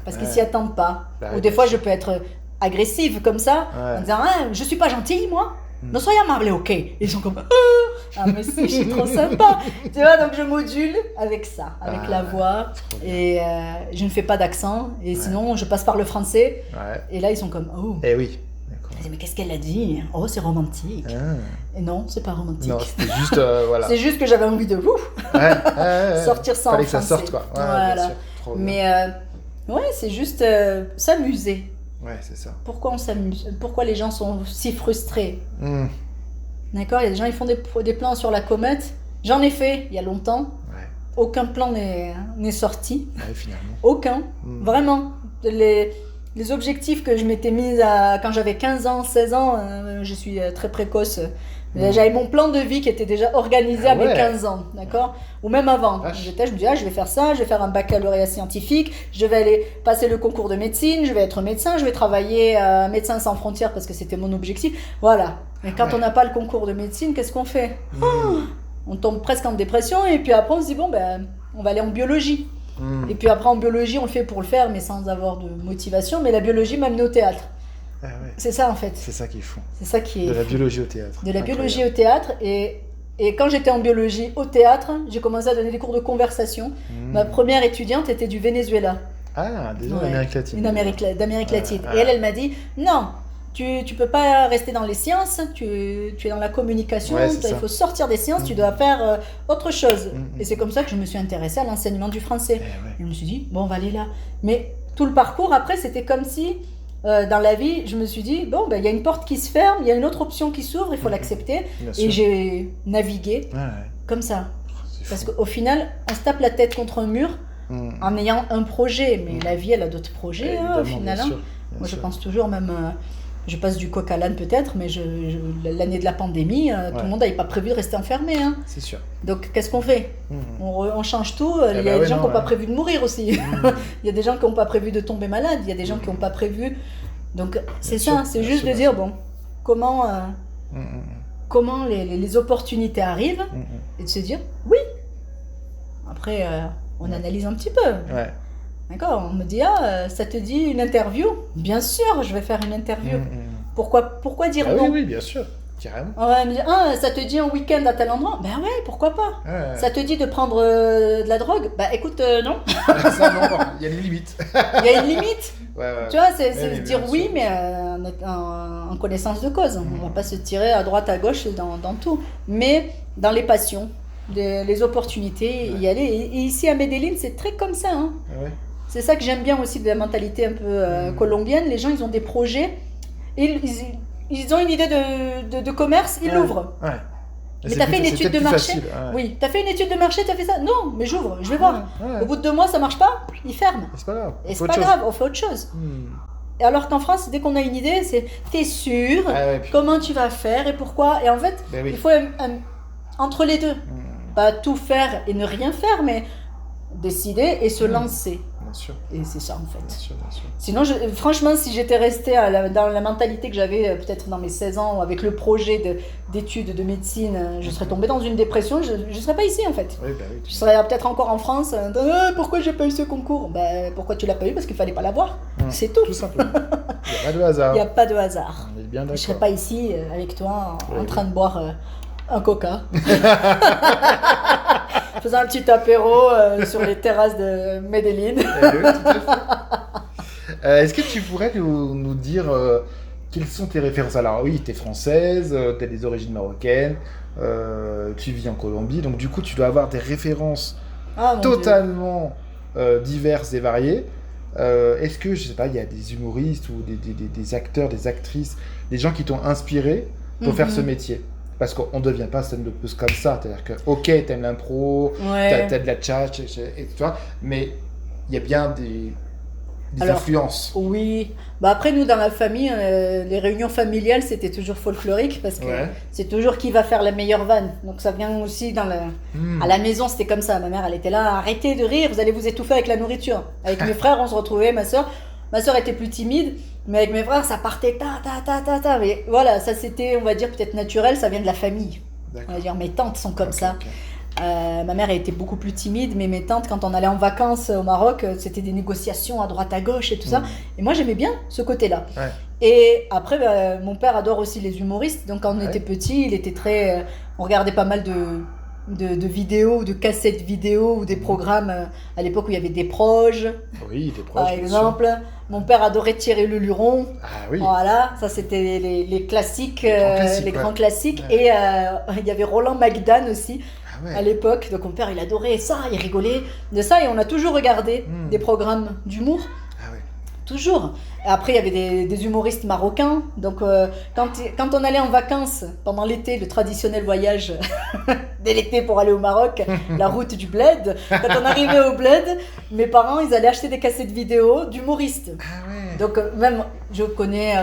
parce qu'ils s'y attendent pas. Ou des fois, je peux être agressive comme ça en disant je suis pas gentille, moi. Non soyez amable, ok. Ils sont comme ah mais si, je suis trop sympa. Tu vois, donc je module avec ça, avec la voix et je ne fais pas d'accent et sinon je passe par le français et là ils sont comme oh. Eh oui. D'accord. Mais qu'est-ce qu'elle a dit? Oh, c'est romantique. Et non, c'est pas romantique. Non, c'était juste voilà. C'est juste que j'avais envie de sortir ça en français. Fallait que ça sorte quoi. Voilà. Bien sûr. Trop bien. Mais c'est juste s'amuser. Ouais, c'est ça. Pourquoi on s'amuse? Pourquoi les gens sont si frustrés? D'accord, il y a des gens qui font des plans sur la comète. J'en ai fait il y a longtemps. Ouais. Aucun plan n'est sorti. Ouais, finalement. Aucun. Vraiment. Les objectifs que je m'étais mise quand j'avais 15 ans, 16 ans, je suis très précoce. J'avais mon plan de vie qui était déjà organisé à mes 15 ans, d'accord? Ou même avant. Je me dis, je vais faire ça, je vais faire un baccalauréat scientifique, je vais aller passer le concours de médecine, je vais être médecin, je vais travailler à Médecins sans frontières parce que c'était mon objectif. Voilà. Mais quand on n'a pas le concours de médecine, qu'est-ce qu'on fait? On tombe presque en dépression et puis après on se dit, bon, on va aller en biologie. Et puis après en biologie, on le fait pour le faire, mais sans avoir de motivation. Mais la biologie m'a amené au théâtre. Ah ouais. C'est ça en fait. C'est ça qui est fou. C'est ça qui est de la biologie au théâtre. De la biologie au théâtre et quand j'étais en biologie au théâtre, j'ai commencé à donner des cours de conversation. Ma première étudiante était du Venezuela. Ah, déjà d'Amérique latine. D'Amérique latine. Et elle m'a dit non, tu peux pas rester dans les sciences, tu es dans la communication, il faut sortir des sciences, tu dois faire autre chose. Et c'est comme ça que je me suis intéressée à l'enseignement du français. Et je me suis dit bon, on va aller là. Mais tout le parcours après, c'était comme si dans la vie, je me suis dit, bon, il y a une porte qui se ferme, il y a une autre option qui s'ouvre, il faut l'accepter. Et j'ai navigué comme ça. Parce qu'au final, on se tape la tête contre un mur en ayant un projet. Mais la vie, elle a d'autres projets, au final. Moi, je pense toujours, même, je passe du coq à l'âne peut-être, mais l'année de la pandémie, tout le monde n'avait pas prévu de rester enfermé. C'est sûr. Donc, qu'est-ce qu'on fait? On change tout. Il y a des gens qui n'ont pas prévu de mourir aussi. Il y a des gens qui n'ont pas prévu de tomber malade. Il y a des gens qui n'ont pas prévu. Donc, c'est ça. C'est juste de dire, bon, comment les opportunités arrivent et de se dire, oui. Après, on analyse un petit peu. Ouais. D'accord, on me dit, ça te dit une interview? Bien sûr, je vais faire une interview. Pourquoi dire non? Oui, bien sûr, carrément. On va me dire, ça te dit un week-end à tel endroit? Ben ouais, pourquoi pas? Ça te dit de prendre de la drogue? Ben écoute, non. Ça, non, il y a une limite. Il y a une limite. Tu vois, c'est dire oui, sûr. Mais en connaissance de cause. On va pas se tirer à droite, à gauche dans tout. Mais dans les passions, les opportunités, y aller. Et ici à Medellín, c'est très comme ça. Hein. C'est ça que j'aime bien aussi de la mentalité un peu colombienne. Les gens, ils ont des projets, ils ont une idée de commerce, ils l'ouvrent. Ouais. Mais t'as fait une étude de marché? Oui, t'as fait une étude de marché, t'as fait ça? Non, mais j'ouvre, je vais voir. Au bout de 2 mois, ça marche pas, ils ferment. C'est pas grave. Et c'est pas grave, on fait autre chose. Et alors qu'en France, dès qu'on a une idée, c'est t'es sûr, comment tu vas faire et pourquoi? Et en fait, il faut entre les deux. Pas tout faire et ne rien faire, mais décider et se lancer. Bien sûr. Et c'est ça en fait. Bien sûr. Sinon, franchement, si j'étais restée dans la mentalité que j'avais peut-être dans mes 16 ans, avec le projet d'études de médecine, je serais tombée dans une dépression, je ne serais pas ici en fait. Oui, je serais peut-être encore en France. Pourquoi j'ai pas eu ce concours? Pourquoi tu l'as pas eu? Parce qu'il fallait pas l'avoir. C'est tout. Tout simplement. Il n'y a pas de hasard. Il n'y a pas de hasard. On est bien d'accord. Je serais pas ici avec toi en train de boire un coca. Faisant un petit apéro sur les terrasses de Medellín. Est-ce que tu pourrais nous dire quelles sont tes références? Alors oui, tu es française, tu as des origines marocaines, tu vis en Colombie, donc du coup tu dois avoir des références totalement diverses et variées. Est-ce que, je sais pas, il y a des humoristes ou des acteurs, des actrices, des gens qui t'ont inspiré pour faire ce métier? Parce qu'on ne devient pas stand-up comme ça. C'est-à-dire que, ok, t'aimes l'impro, t'as de la tchatch, et tu vois, mais il y a bien des influences. Oui. Après, nous, dans la famille, les réunions familiales, c'était toujours folklorique parce que c'est toujours qui va faire la meilleure vanne. Donc, ça vient aussi à la maison, c'était comme ça. Ma mère, elle était là, arrêtez de rire, vous allez vous étouffer avec la nourriture. Avec mes frères, on se retrouvait, ma soeur était plus timide, mais avec mes frères, ça partait ta. Mais voilà, ça c'était, on va dire, peut-être naturel, ça vient de la famille. D'accord. On va dire, mes tantes sont comme ça. Okay. Ma mère était beaucoup plus timide, mais mes tantes, quand on allait en vacances au Maroc, c'était des négociations à droite à gauche et tout ça. Et moi, j'aimais bien ce côté-là. Ouais. Et après, mon père adore aussi les humoristes. Donc, quand on était petit, il était très... on regardait pas mal de vidéos, de cassettes vidéo ou des programmes à l'époque où il y avait des proches. Oui, des proches. Par exemple, mon père adorait Thierry Le Luron. Ah oui. Voilà, ça c'était les classiques, les grands classiques. Ouais. Et il y avait Roland McDan aussi. Ouais. À l'époque, donc mon père il adorait ça, il rigolait de ça et on a toujours regardé des programmes d'humour. Ah ouais. Toujours. Après il y avait des humoristes marocains, donc quand on allait en vacances pendant l'été, le traditionnel voyage dès l'été pour aller au Maroc, la route du bled, quand on arrivait au bled, mes parents ils allaient acheter des cassettes vidéo d'humoristes. Ah ouais. Donc même je connais,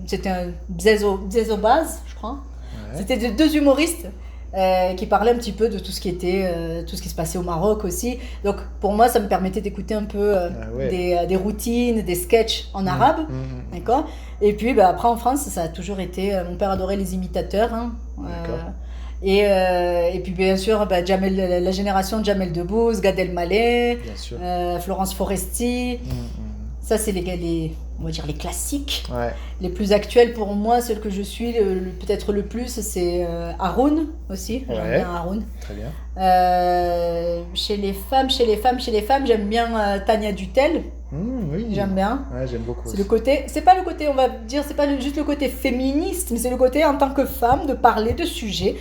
c'était un Bzezo Baz, je crois. Ouais. C'était deux humoristes. Qui parlait un petit peu de tout ce qui se passait au Maroc aussi. Donc pour moi, ça me permettait d'écouter un peu des routines, des sketchs en arabe, d'accord. Et puis après en France, ça a toujours été. Mon père adorait les imitateurs, hein, et puis bien sûr, la génération de Jamel Debbouze, Gad Elmaleh, Florence Foresti. Ça c'est on va dire les classiques. Ouais. Les plus actuels pour moi, celles que je suis peut-être le plus, c'est Haroun aussi. J'aime bien Haroun. Très bien. Chez les femmes, j'aime bien Tania Dutel. Oui. J'aime bien. Ouais, j'aime beaucoup. C'est pas le côté, on va dire, c'est pas juste le côté féministe, mais c'est le côté en tant que femme de parler de sujets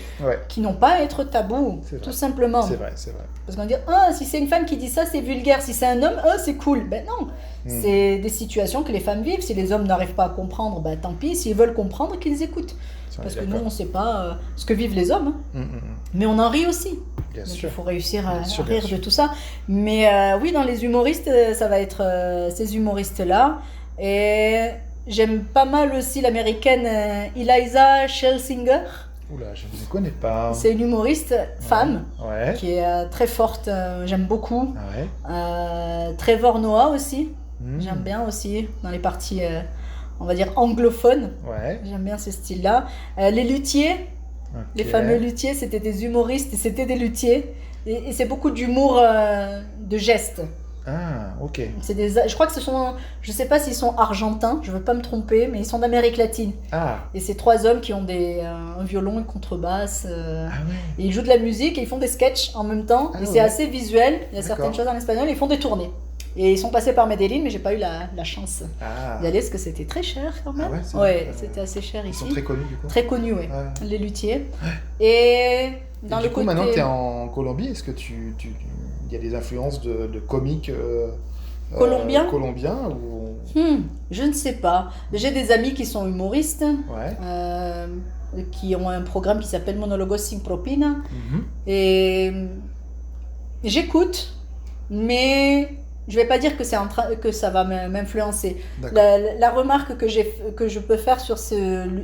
qui n'ont pas à être tabous, tout simplement. C'est vrai. Parce qu'on dit, si c'est une femme qui dit ça, c'est vulgaire. Si c'est un homme, c'est cool. Ben non. C'est des situations que les femmes vivent. Si les hommes n'arrivent pas à comprendre, tant pis. S'ils veulent comprendre, qu'ils écoutent. Parce que nous, on ne sait pas ce que vivent les hommes. Mais on en rit aussi. Bien donc sûr. Il faut réussir à rire de tout ça. Mais oui, dans les humoristes, ça va être ces humoristes-là. Et j'aime pas mal aussi l'américaine Iliza Shlesinger. Oula, je ne les connais pas. C'est une humoriste femme qui est très forte. J'aime beaucoup. Trevor Noah aussi. J'aime bien aussi dans les parties, on va dire, anglophones. J'aime bien ce style-là. Les luthiers, les fameux luthiers, c'était des humoristes et c'était des luthiers. Et c'est beaucoup d'humour de gestes. Ah, ok. Je crois que je sais pas s'ils sont argentins, je veux pas me tromper, mais ils sont d'Amérique latine. Ah. Et c'est 3 hommes qui ont un violon, une contrebasse. Et ils jouent de la musique et ils font des sketchs en même temps. Et c'est assez visuel, il y a certaines choses en espagnol, ils font des tournées. Et ils sont passés par Medellín, mais j'ai pas eu la chance d'y aller parce que c'était très cher quand même. C'était assez cher ici. Ils sont très connus du coup. Très connus, les luthiers. Et dans le coup, maintenant tu es en Colombie, est-ce que il y a des influences de comiques colombiens ou... Je ne sais pas. J'ai des amis qui sont humoristes, qui ont un programme qui s'appelle Monólogos sin propina. Et j'écoute, mais je ne vais pas dire que ça va m'influencer. La remarque que je peux faire sur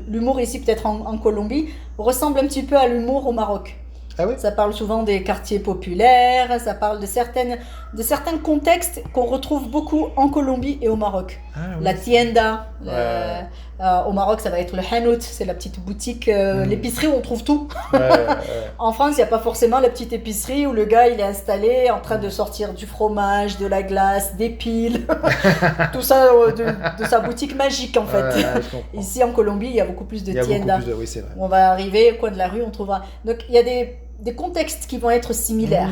l'humour ici, peut-être en Colombie, ressemble un petit peu à l'humour au Maroc. Ah oui? Ça parle souvent des quartiers populaires, ça parle de certains contextes qu'on retrouve beaucoup en Colombie et au Maroc. La tienda, au Maroc ça va être le hanout, c'est la petite boutique, l'épicerie où on trouve tout. En France il n'y a pas forcément la petite épicerie où le gars il est installé en train de sortir du fromage, de la glace, des piles, tout ça de sa boutique magique en fait. Ici en Colombie il y a beaucoup plus de tienda. Oui, c'est vrai. On va arriver au coin de la rue, on trouvera. Donc il y a des contextes qui vont être similaires,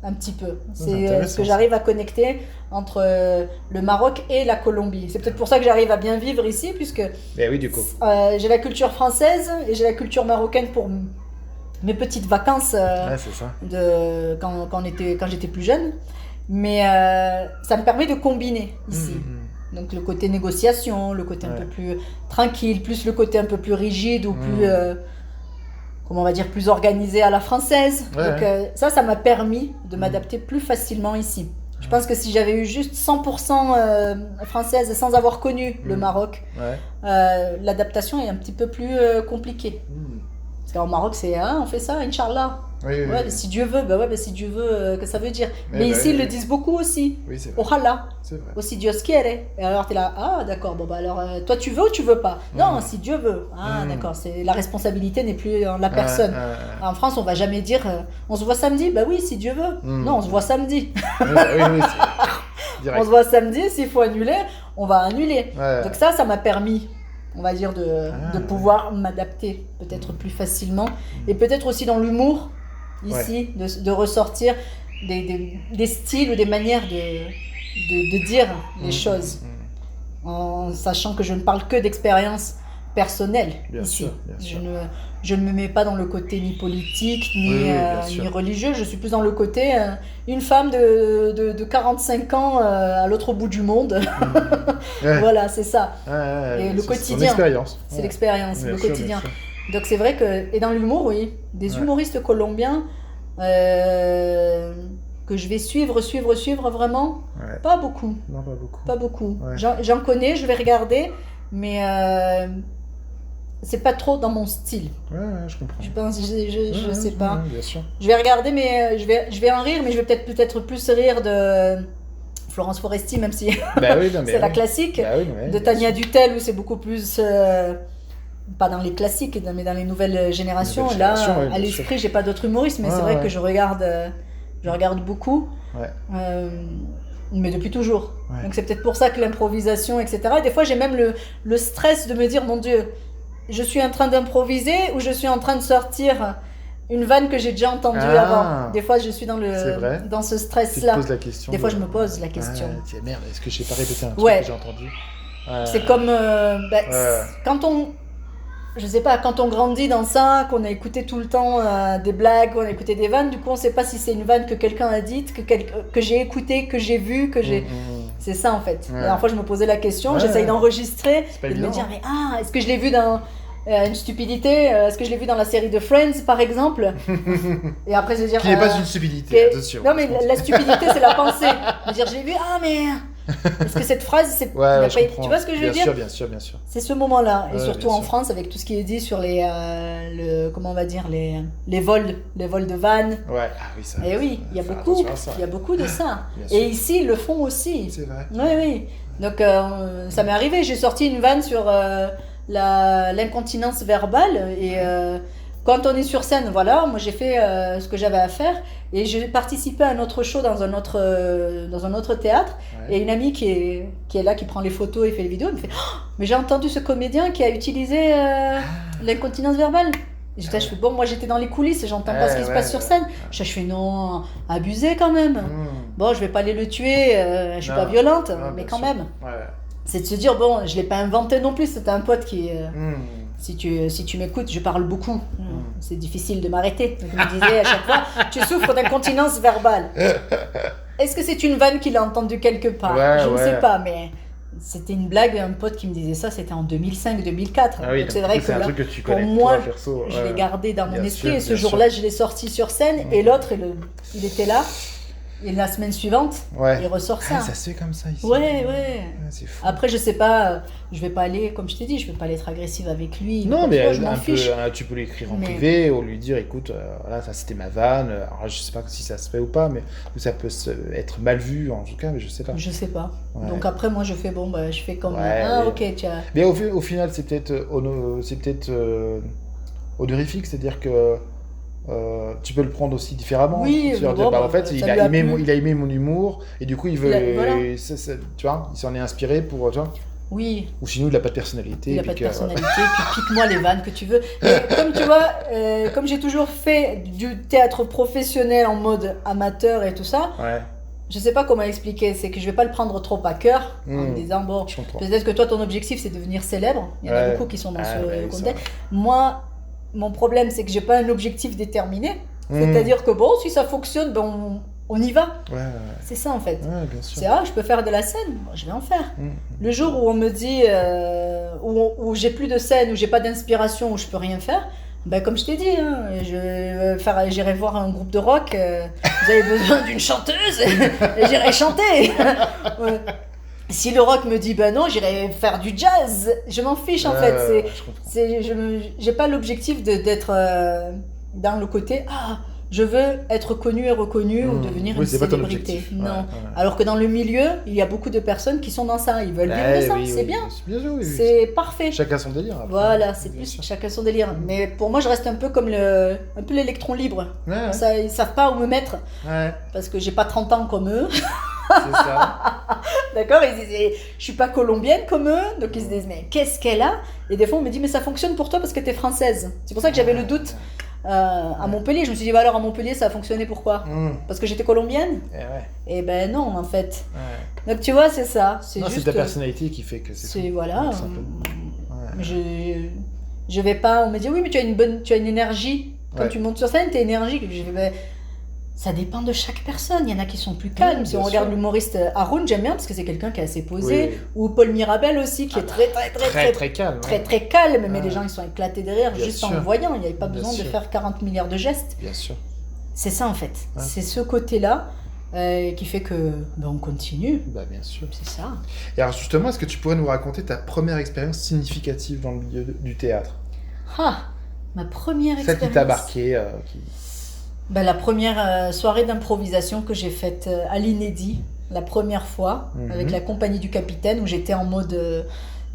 un petit peu. C'est ce que j'arrive à connecter entre le Maroc et la Colombie. C'est peut-être pour ça que j'arrive à bien vivre ici, puisque du coup. J'ai la culture française et j'ai la culture marocaine pour mes petites vacances c'est ça. Quand j'étais plus jeune. Mais ça me permet de combiner ici. Donc le côté négociation, le côté un peu plus tranquille, plus le côté un peu plus rigide ou plus... comment on va dire, plus organisé à la française. Donc ça m'a permis de m'adapter plus facilement ici. Je pense que si j'avais eu juste 100% française sans avoir connu le Maroc, l'adaptation est un petit peu plus compliquée. Parce qu'au Maroc, c'est on fait ça, Inch'Allah. Oui, si Dieu veut, si Dieu veut, que ça veut dire. Mais ici, ils le disent beaucoup aussi. Oui, c'est vrai. Ojalá. C'est vrai. Aussi Dios quiere. Et alors, tu es là, d'accord, alors, toi, tu veux ou tu veux pas? Non, si Dieu veut. D'accord, la responsabilité n'est plus en la personne. En France, on va jamais dire, on se voit samedi? Oui, si Dieu veut. Non, on se voit samedi. Oui, on se voit samedi, s'il faut annuler, on va annuler. Donc ça m'a permis, on va dire, de pouvoir m'adapter peut-être plus facilement. Et peut-être aussi dans l'humour, ici, de ressortir des styles ou des manières de dire les choses. En sachant que je ne parle que d'expérience personnelle ici. Bien sûr. Je ne me mets pas dans le côté ni politique, ni religieux. Je suis plus dans le côté une femme de 45 ans à l'autre bout du monde. Voilà, c'est ça. Et le quotidien. C'est l'expérience, le quotidien. Donc c'est vrai que, et dans l'humour, oui, des humoristes colombiens que je vais suivre vraiment, pas beaucoup. Non, pas beaucoup. Ouais. J'en connais, je vais regarder, mais c'est pas trop dans mon style. Je comprends. Je pense, je sais pas. Bien sûr. Je vais regarder, mais je vais en rire, mais je vais peut-être plus rire de Florence Foresti, même si c'est la classique, de Tania Dutel, où c'est beaucoup plus... pas dans les classiques, mais dans les nouvelles générations. Là, à l'esprit, j'ai pas d'autres humoristes, mais c'est vrai que je regarde beaucoup, mais depuis toujours. Donc c'est peut-être pour ça que l'improvisation, etc. Et des fois, j'ai même le stress de me dire, mon Dieu, je suis en train d'improviser ou je suis en train de sortir une vanne que j'ai déjà entendue avant. Des fois, je suis dans ce stress-là. Tu te poses la question. Des fois, je me pose la question. Merde, est-ce que j'ai pas répété un truc que j'ai entendu? C'est comme quand on... Je sais pas, quand on grandit dans ça, qu'on a écouté tout le temps des blagues, qu'on a écouté des vannes, du coup on sait pas si c'est une vanne que quelqu'un a dite, que j'ai écouté, que j'ai vu, que j'ai... C'est ça en fait. La dernière fois je me posais la question, j'essaye d'enregistrer et de me dire, mais est-ce que je l'ai vu dans une stupidité, est-ce que je l'ai vu dans la série de Friends par exemple? Et après je vais dire... Qui n'est pas une stupidité, attention. Non mais la stupidité c'est la pensée. Je vais dire, je l'ai vu, mais... Est-ce que cette phrase, c'est... Tu vois ce que je veux dire? Bien sûr. C'est ce moment-là, et surtout en France, avec tout ce qui est dit sur les vols de vannes. Ça. Et oui, il y a beaucoup de ça. Et ici, ils le font aussi. C'est vrai. Oui. Donc, ça m'est arrivé, j'ai sorti une vanne sur l'incontinence verbale, et quand on est sur scène, moi j'ai fait ce que j'avais à faire, et j'ai participé à un autre show dans un autre théâtre, et une amie qui est là, qui prend les photos et fait les vidéos, elle me fait mais j'ai entendu ce comédien qui a utilisé l'incontinence verbale. Et je fais moi j'étais dans les coulisses et j'entends pas ce qui se passe sur scène. Je fais non, abusé quand même. Bon, je vais pas aller le tuer, je suis pas violente, mais quand même. C'est de se dire je l'ai pas inventé non plus, c'était un pote qui... Si tu m'écoutes, je parle beaucoup. C'est difficile de m'arrêter. Donc, il me disait à chaque fois, tu souffres d'incontinence verbale. Est-ce que c'est une vanne qu'il a entendue quelque part? Je ne sais pas, mais c'était une blague. Un pote qui me disait ça, c'était en 2005-2004. Donc c'est vrai que, un truc que tu pour connais, moi, perso, je l'ai gardé dans mon esprit. Et ce bien jour-là, je l'ai sorti sur scène. Et l'autre, il était là. Et la semaine suivante, il ressort ça. Ça se fait comme ça ici. Ouais. C'est fou. Après, je sais pas, je vais pas aller, comme je t'ai dit, je vais pas aller être agressive avec lui. Non, mais je m'en fiche. Tu peux l'écrire en privé ou lui dire, écoute, voilà, ça c'était ma vanne. Alors, je sais pas si ça se fait ou pas, mais ça peut être mal vu en tout cas, mais je sais pas. Je sais pas. Donc après, moi, je fais je fais comme ok, tiens. Mais au final, c'est peut-être honorifique, c'est-dire que. Tu peux le prendre aussi différemment. Oui, en fait, il a aimé mon humour et du coup, il veut. Tu vois, il s'en est inspiré pour. Tu vois, oui. Ou sinon, il n'a pas de personnalité. Il n'a pas de personnalité, puis pique-moi les vannes que tu veux. Et comme tu vois, comme j'ai toujours fait du théâtre professionnel en mode amateur et tout ça. Je sais pas comment expliquer, c'est que je vais pas le prendre trop à cœur en me disant peut-être que toi ton objectif c'est de devenir célèbre. Il y en a beaucoup qui sont dans ce contexte. Moi, mon problème, c'est que j'ai pas un objectif déterminé. C'est-à-dire que si ça fonctionne, on y va. C'est ça en fait. Bien sûr. C'est je peux faire de la scène, je vais en faire. Le jour où on me dit, où j'ai plus de scène, où j'ai pas d'inspiration, où je peux rien faire, comme je t'ai dit, j'irai voir un groupe de rock. vous avez besoin d'une chanteuse, et j'irai chanter. Ouais. Si le rock me dit ben non, j'irai faire du jazz. Je m'en fiche en fait. J'ai pas l'objectif d'être dans le côté je veux être connu et reconnu ou devenir une célébrité. Non. Alors que dans le milieu, il y a beaucoup de personnes qui sont dans ça. Ils veulent vivre de ça. C'est bien. C'est parfait. Chacun son délire. Après. Voilà, c'est plus chacun son délire. Mais pour moi, je reste un peu comme un peu l'électron libre. Ça, ils savent pas où me mettre. Parce que j'ai pas 30 ans comme eux. C'est ça. D'accord, ils disent, je suis pas colombienne comme eux, donc ils se disent, mais qu'est-ce qu'elle a? Et des fois, on me dit, mais ça fonctionne pour toi parce que t'es française. C'est pour ça que j'avais le doute à Montpellier. Je me suis dit, alors à Montpellier, ça a fonctionné pourquoi? Parce que j'étais colombienne? Et ben non, en fait. Donc tu vois, c'est ça. C'est ta personnalité qui fait que c'est voilà. Je vais pas. On me dit, oui, mais tu as une énergie. Quand tu montes sur scène, t'es énergique. Je dis, ben, ça dépend de chaque personne. Il y en a qui sont plus calmes. Si on regarde l'humoriste Haroun, j'aime bien parce que c'est quelqu'un qui est assez posé. Ou Paul Mirabel aussi, qui est très calme. Très calme, mais les gens ils sont éclatés derrière juste en le voyant. Il n'y avait pas besoin de faire 40 milliards de gestes. Bien sûr. C'est ça en fait. C'est ce côté-là qui fait que on continue. Bien sûr. C'est ça. Et alors justement, est-ce que tu pourrais nous raconter ta première expérience significative dans le milieu du théâtre? Ma première expérience. Celle qui t'a marqué. La première soirée d'improvisation que j'ai faite à l'Inédit, la première fois, avec la compagnie du Capitaine, où j'étais en mode...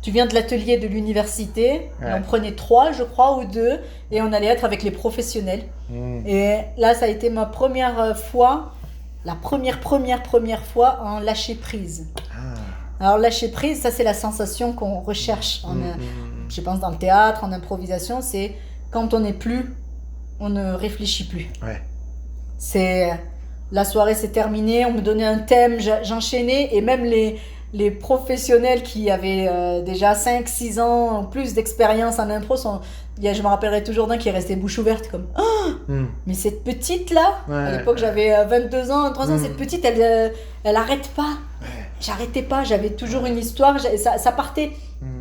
tu viens de l'atelier de l'université, et on prenait 3, je crois, ou 2, et on allait être avec les professionnels. Et là, ça a été ma première fois, la première fois en lâcher prise. Alors, lâcher prise, ça, c'est la sensation qu'on recherche, je pense, dans le théâtre, en improvisation, c'est quand on n'est plus... on ne réfléchit plus. La soirée s'est terminée, on me donnait un thème, j'enchaînais, et même les professionnels qui avaient déjà 5-6 ans en plus d'expérience en impro, je me rappellerai toujours d'un qui est resté bouche ouverte comme mais cette petite là, à l'époque j'avais 22 ans, 23 ans, cette petite elle arrête pas. J'arrêtais pas, j'avais toujours une histoire, ça partait.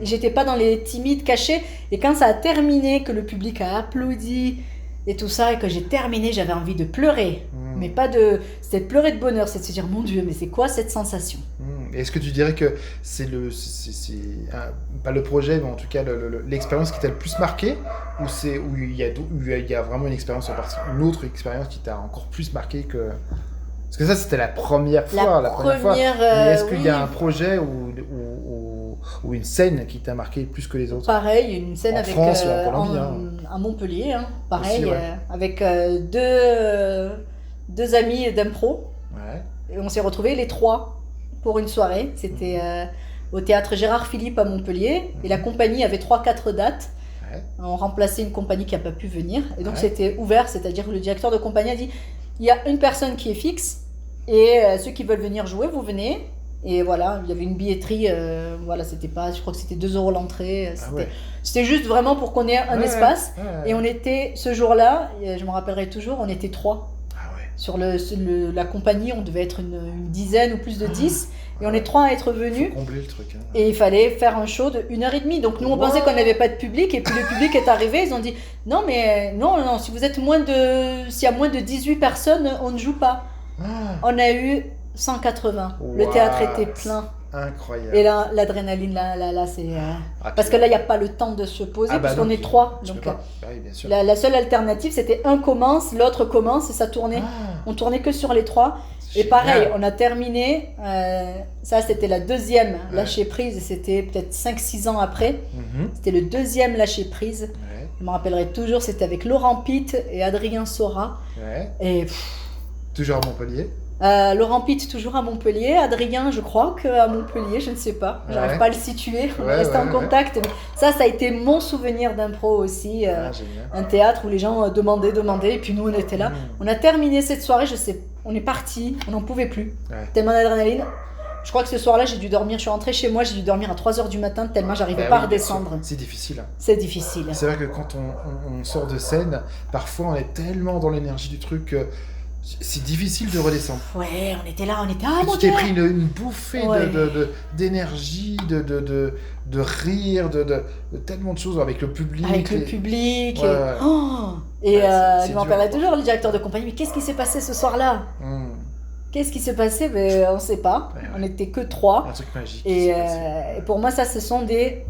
Et j'étais pas dans les timides cachés, et quand ça a terminé, que le public a applaudi et tout ça, et que j'ai terminé, j'avais envie de pleurer. Mais pas de... C'était de pleurer de bonheur, c'est de se dire, mon Dieu, mais c'est quoi cette sensation? Est-ce que tu dirais que c'est pas le projet, mais en tout cas l'expérience qui t'a le plus marqué, ou où il y a vraiment une expérience en partie, une autre expérience qui t'a encore plus marqué que... Parce que ça, c'était la première fois. Mais est-ce qu'il y a un projet ou une scène qui t'a marqué plus que les autres? Pareil, une scène avec France, en Colombie, à Montpellier, pareil, aussi, avec deux amis d'impro. Et on s'est retrouvés les 3 pour une soirée. C'était au théâtre Gérard Philippe à Montpellier. Et la compagnie avait 3-4 dates. On remplaçait une compagnie qui n'a pas pu venir. Et donc c'était ouvert, c'est-à-dire que le directeur de compagnie a dit, il y a une personne qui est fixe, et ceux qui veulent venir jouer, vous venez. Et voilà, il y avait une billetterie, c'était pas, je crois que c'était 2 € l'entrée. C'était juste vraiment pour qu'on ait un espace. Et on était, ce jour-là, je me rappellerai toujours, on était 3. Sur la compagnie, on devait être une dizaine ou plus de 10. Et on est 3 à être venus. Faut combler le truc. Et il fallait faire un show de 1h30. Donc nous, on pensait qu'on n'avait pas de public. Et puis le public est arrivé. Ils ont dit, non, si vous êtes s'il y a moins de 18 personnes, on ne joue pas. On a eu 180. Le théâtre était plein. Incroyable. Et là, l'adrénaline, là c'est... parce que là, il n'y a pas le temps de se poser, puisqu'on est 3. Donc, bien sûr. La seule alternative, c'était un commence, l'autre commence, et ça tournait. On tournait que sur les 3. Et pareil, on a terminé. Ça, c'était la deuxième lâcher prise, et c'était peut-être 5-6 ans après. C'était le deuxième lâcher prise. Je me rappellerai toujours, c'était avec Laurent Pitt et Adrien Sora. Et... toujours à Montpellier. Laurent Pitt toujours à Montpellier, Adrien je crois qu'à Montpellier, je ne sais pas, j'arrive pas à le situer, on est resté en contact. Ça a été mon souvenir d'impro aussi, un théâtre où les gens demandaient, et puis nous on était là. On a terminé cette soirée, on est parti, on n'en pouvait plus, tellement d'adrénaline. Je crois que ce soir-là, j'ai dû dormir, je suis rentrée chez moi, j'ai dû dormir à 3h du matin tellement j'arrivais pas à redescendre. C'est difficile. C'est difficile. C'est vrai que quand on sort de scène, parfois on est tellement dans l'énergie du truc C'est difficile de redescendre. Ouais, on était là, on était... Ah, mon Tu t'es Dieu! pris une bouffée Ouais. d'énergie, de rire, de tellement de choses avec le public. Avec le public. Ouais, ouais. Oh et Ouais, c'est je m'en dur, parlais quoi. toujours, le directeur de compagnie. Mais qu'est-ce qui s'est passé ce soir-là? Qu'est-ce qui s'est passé? Ben, on ne sait pas. Ouais, ouais. On n'était que 3. Un truc magique. Et, qui s'est passé. et pour moi, ça, ce sont les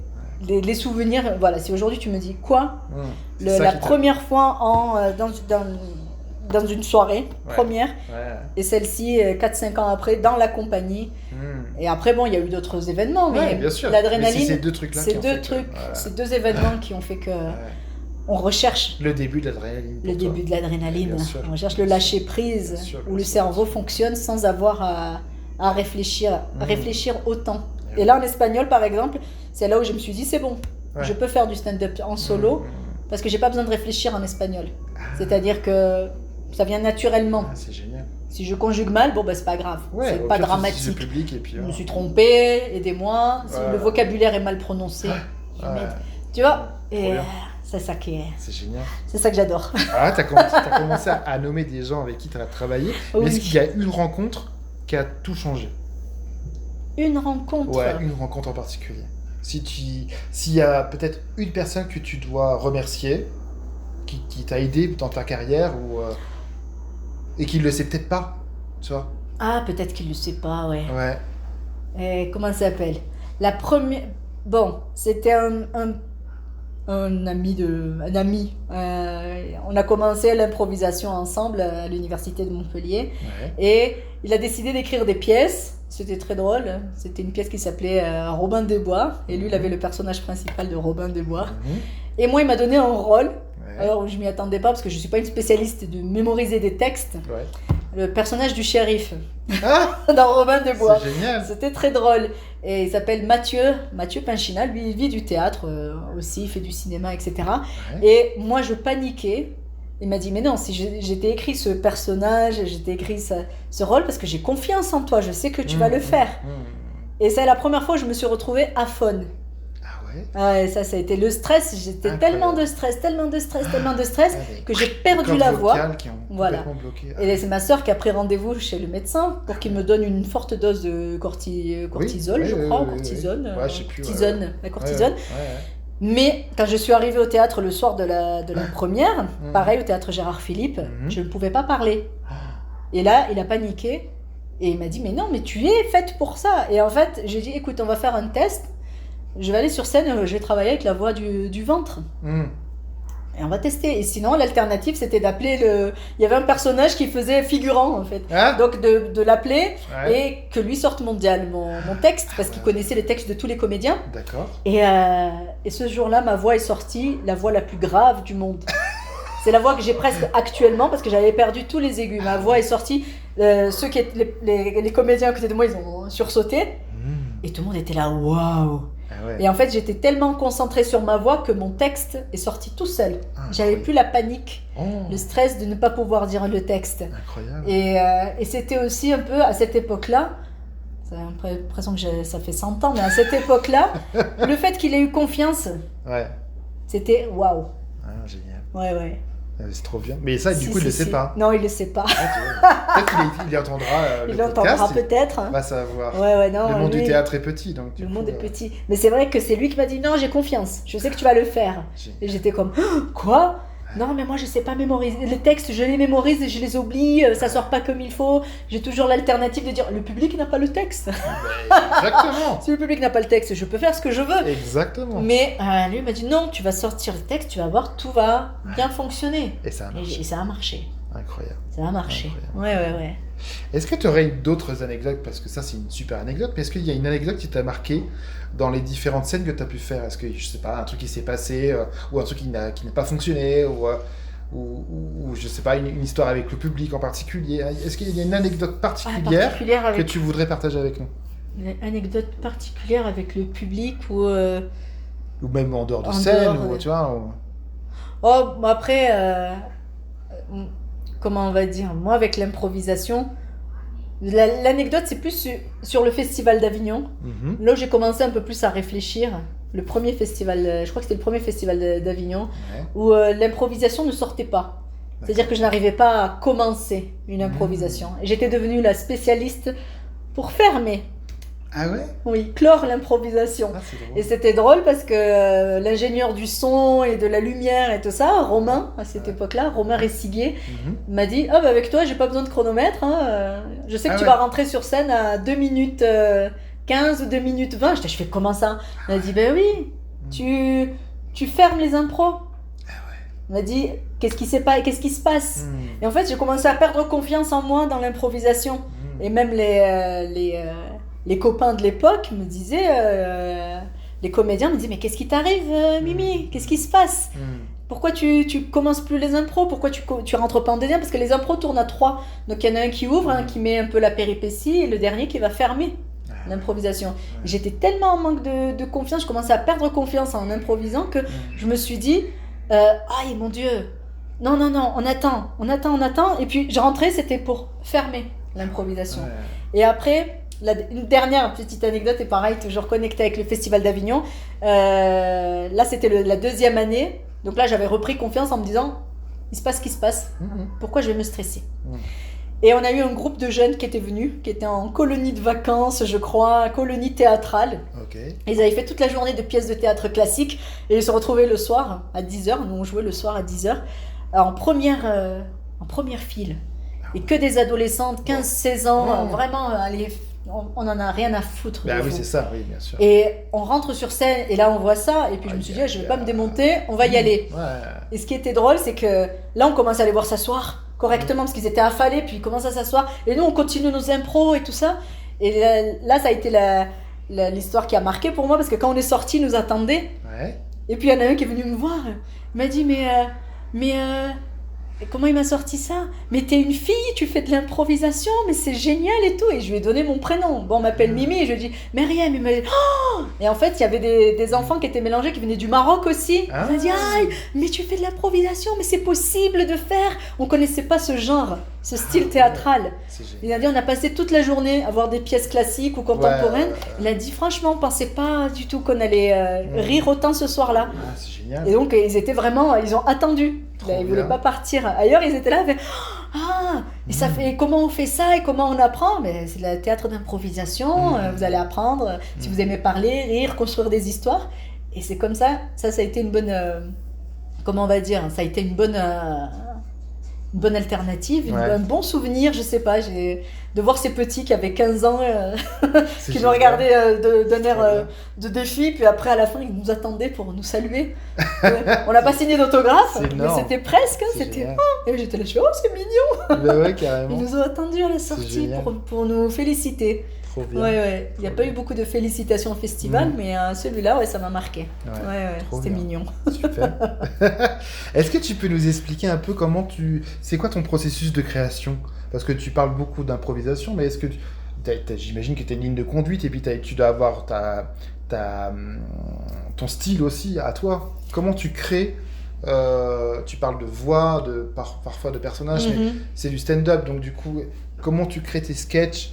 souvenirs. Voilà, si aujourd'hui tu me dis quoi, C'est ça la qui t'a- première fois dans une soirée, Ouais. première, Ouais. et celle-ci 4-5 ans après, dans la compagnie. Et après, bon, il y a eu d'autres événements, mais Ouais, bien sûr. l'adrénaline, Mais c'est ces deux trucs-là ces qui ont deux fait que- trucs, voilà. ces deux événements qui ont fait que Ouais. on recherche Le début de l'adrénaline. le pour toi. début de l'adrénaline, Bien sûr. on recherche le lâcher prise, Bien sûr, où bien le sûr. cerveau fonctionne sans avoir à réfléchir, réfléchir autant. Ouais. Et là, en espagnol, par exemple, c'est là où je me suis dit, c'est bon, Ouais. je peux faire du stand-up en solo, parce que j'ai pas besoin de réfléchir en espagnol. C'est-à-dire que ça vient naturellement. Ah, c'est génial. Si je conjugue mal, bon, bah, c'est pas grave, Ouais, c'est au pas pire, tu utilises dramatique. le public et puis. Je me suis trompée, aidez-moi. Si Ouais. le vocabulaire est mal prononcé, je Ouais. m'aide. Tu vois? Et bien. c'est ça C'est génial. c'est ça que j'adore. Ah, t'as commencé à nommer des gens avec qui tu as travaillé. Mais Oui. est-ce qu'il y a une rencontre qui a tout changé? Une rencontre. Ouais, une rencontre en particulier. S'il y a peut-être une personne que tu dois remercier, qui t'a aidé dans ta carrière, et qui ne le sait peut-être pas, tu vois? Ah, peut-être qu'il ne le sait pas, ouais. Ouais. Comment ça s'appelle? La première. Bon, c'était un ami. On a commencé l'improvisation ensemble à l'université de Montpellier. Ouais. Et il a décidé d'écrire des pièces. C'était très drôle. C'était une pièce qui s'appelait Robin des Bois. Et lui, il avait le personnage principal de Robin des Bois. Mhm. Et moi, il m'a donné un rôle. Ouais. Alors, je m'y attendais pas parce que je suis pas une spécialiste de mémoriser des textes. Ouais. Le personnage du shérif Ah, dans Robin des Bois. c'est génial. C'était très drôle. Et il s'appelle Mathieu Pinchina. Lui, il vit du théâtre aussi, il fait du cinéma, etc. Ouais. Et moi, je paniquais. Il m'a dit, mais non, si j'étais écrit ce personnage, j'étais écrit ce rôle, parce que j'ai confiance en toi, je sais que tu vas le faire. Et c'est la première fois où je me suis retrouvée aphone. Ah ouais. Ah ouais, ça a été le stress. J'étais Incroyable. tellement de stress Ouais, que j'ai perdu cordes la voix. vocales qui ont Voilà. complètement bloqué. Et c'est ma sœur qui a pris rendez-vous chez le médecin pour qu'il me donne une forte dose de cortisol, Oui, je oui, crois, oui, ou oui. cortisone. Ouais, je sais plus, ouais, Cortisone, la cortisone. Ouais. Mais quand je suis arrivée au théâtre le soir de la première, Mhm. pareil au théâtre Gérard Philippe, Mhm. je ne pouvais pas parler. Et là, il a paniqué et il m'a dit, mais non, mais tu es faite pour ça. Et en fait, j'ai dit, écoute, on va faire un test. Je vais aller sur scène, je vais travailler avec la voix du ventre. Mhm. Et on va tester. Et sinon, l'alternative, c'était d'appeler Il y avait un personnage qui faisait figurant, en fait. Ah, Donc, de l'appeler ouais. et que lui sorte mon texte, parce qu'il connaissait les textes de tous les comédiens. D'accord. Et ce jour-là, ma voix est sortie, la voix la plus grave du monde. C'est la voix que j'ai presque actuellement, parce que j'avais perdu tous les aigus. Ma voix est sortie. Ceux qui étaient les comédiens à côté de moi, ils ont sursauté. Mhm. Et tout le monde était là, waouh! Ah ouais. Et en fait, j'étais tellement concentrée sur ma voix que mon texte est sorti tout seul. J'avais plus la panique, Oh, le stress de ne pas pouvoir dire le texte. incroyable. Et c'était aussi un peu à cette époque-là, j'ai l'impression que ça fait 100 ans, mais à cette époque-là, le fait qu'il ait eu confiance, Ouais. c'était waouh. Ah, génial. Ouais. C'est trop bien. Mais ça, du coup, il ne le sait pas. Non, il le sait pas. Ah, tu vois. Peut-être qu'il y entendra Il le l'entendra podcast. peut-être. Il va savoir. Ouais, non. Le monde lui, du théâtre est petit. Donc, du le coup, monde est petit. Mais c'est vrai que c'est lui qui m'a dit non, j'ai confiance. Je sais que tu vas le faire. Génial. Et j'étais comme quoi? Non, mais moi je sais pas mémoriser les textes, je les mémorise et je les oublie, ça sort pas comme il faut. J'ai toujours l'alternative de dire le public n'a pas le texte. Exactement. Si le public n'a pas le texte, je peux faire ce que je veux. Exactement. Mais lui il m'a dit non, tu vas sortir le texte, tu vas voir, tout va bien fonctionner. Et ça a marché. Et ça a marché. Incroyable. Ça a marché. Incroyable. Ouais. Est-ce que tu aurais d'autres anecdotes? Parce que ça, c'est une super anecdote. Mais est-ce qu'il y a une anecdote qui t'a marqué dans les différentes scènes que tu as pu faire? Est-ce que, je sais pas, un truc qui s'est passé, ou un truc qui n'a pas fonctionné, ou je sais pas, une histoire avec le public en particulier? Est-ce qu'il y a une anecdote particulière Particulière que avec tu voudrais partager avec nous? une anecdote particulière avec le public ou Ou même en dehors de En scène, dehors, ou ouais. tu vois. Oh, bon, après, comment on va dire, moi avec l'improvisation, l'anecdote c'est plus sur le festival d'Avignon, Mhm. là où j'ai commencé un peu plus à réfléchir. Le premier festival, je crois que c'était le premier festival d'Avignon, Ouais. où l'improvisation ne sortait pas. C'est-à-dire que je n'arrivais pas à commencer une improvisation. Et j'étais devenue la spécialiste pour fermer. Ah ouais? Oui, clore l'improvisation. C'est drôle. Et c'était drôle parce que l'ingénieur du son et de la lumière et tout ça, Romain, à cette époque-là, Romain Ressiguier, m'a dit « Ah bah avec toi, j'ai pas besoin de chronomètre. Hein. Je sais que tu vas rentrer sur scène à 2 minutes 15 ou 2 minutes 20. » Je fais « Comment ça ?» Il m'a dit « Ben oui, tu fermes les impros. » Il m'a dit « Qu'est-ce qui se passe ?» Et en fait, j'ai commencé à perdre confiance en moi dans l'improvisation. Et même les copains de l'époque me disaient, les comédiens me disaient « Mais qu'est-ce qui t'arrive, Mimi? Qu'est-ce qui se passe? Pourquoi tu commences plus les impros? Pourquoi tu rentres pas en deuxième ?» Parce que les impros tournent à 3. Donc il y en a un qui ouvre, un qui met un peu la péripétie, et le dernier qui va fermer l'improvisation. J'étais tellement en manque de confiance, je commençais à perdre confiance en improvisant que je me suis dit « Aïe mon Dieu, non, on attend. » Et puis je rentrais, c'était pour fermer l'improvisation. Et après... Une dernière petite anecdote, et pareil, toujours connectée avec le Festival d'Avignon. Là, c'était la 2e année. Donc là, j'avais repris confiance en me disant, il se passe ce qui se passe. Pourquoi je vais me stresser? Et on a eu un groupe de jeunes qui étaient venus, qui étaient en colonie de vacances, je crois, colonie théâtrale. Ils avaient fait toute la journée de pièces de théâtre classiques. Et ils se retrouvaient le soir à 10h. Nous, on jouait le soir à 10h. En première file. Et que des adolescentes, 15-16 ans, vraiment, on en a rien à foutre. Oui, c'est ça, oui, bien sûr. Et on rentre sur scène, et là on voit ça, et puis je me suis dit, je vais pas me démonter, on va y aller. Et ce qui était drôle, c'est que là on commence à les voir s'asseoir correctement, parce qu'ils étaient affalés, puis ils commencent à s'asseoir, et nous on continue nos impros et tout ça. Et là ça a été l'histoire qui a marqué pour moi, parce que quand on est sortis, ils nous attendaient. Et puis il y en a un qui est venu me voir, il m'a dit, mais comment il m'a sorti ça? Mais t'es une fille, tu fais de l'improvisation, mais c'est génial et tout. Et je lui ai donné mon prénom. Bon, on m'appelle Mimi, et je lui ai dit, Myriam, il m'a dit, oh! Et en fait, il y avait des enfants qui étaient mélangés, qui venaient du Maroc aussi. Il m'a dit, aïe, mais tu fais de l'improvisation, mais c'est possible de faire. On connaissait pas ce genre, ce style théâtral. Il a dit, on a passé toute la journée à voir des pièces classiques ou contemporaines. Il a dit, franchement, on pensait pas du tout qu'on allait rire autant ce soir-là. C'est génial. Et donc, ils étaient vraiment, ils ont attendu. Ils ne voulaient pas partir ailleurs, ils étaient là, et ça fait, comment on fait ça et comment on apprend? Mais c'est le théâtre d'improvisation, vous allez apprendre, si vous aimez parler, rire, construire des histoires. Et c'est comme ça a été une bonne, comment on va dire, ça a été une bonne alternative, un bon souvenir, je sais pas, de voir ces petits qui avaient 15 ans, qui nous regardaient d'un air de défi, puis après à la fin ils nous attendaient pour nous saluer. On n'a pas signé d'autographe, mais c'était presque, et j'étais là, je fais, oh c'est mignon. Bah ouais, carrément. Ils nous ont attendus à la sortie pour nous féliciter. Trop bien. Il n'y a pas eu beaucoup de félicitations au festival, mais celui-là, ça m'a marqué. C'était mignon. Super. Est-ce que tu peux nous expliquer un peu c'est quoi ton processus de création? Parce que tu parles beaucoup d'improvisation, mais est-ce que j'imagine que tu as une ligne de conduite et puis tu dois avoir ton style aussi à toi. Comment tu crées? Tu parles de voix, parfois de personnages, mais c'est du stand-up, donc du coup, comment tu crées tes sketchs?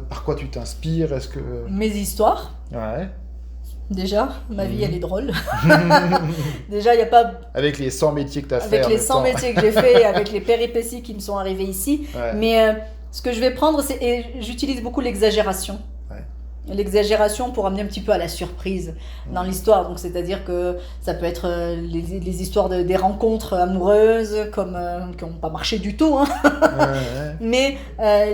Par quoi tu t'inspires? Mes histoires. Déjà, ma vie, elle est drôle. Déjà, il n'y a pas... Avec les 100 métiers que tu as fait. Avec les 100 métiers que j'ai fait, avec les péripéties qui me sont arrivées ici. Mais ce que je vais prendre, et j'utilise beaucoup l'exagération. L'exagération pour amener un petit peu à la surprise dans l'histoire. Donc, c'est-à-dire que ça peut être les histoires des rencontres amoureuses qui n'ont pas marché du tout. Mais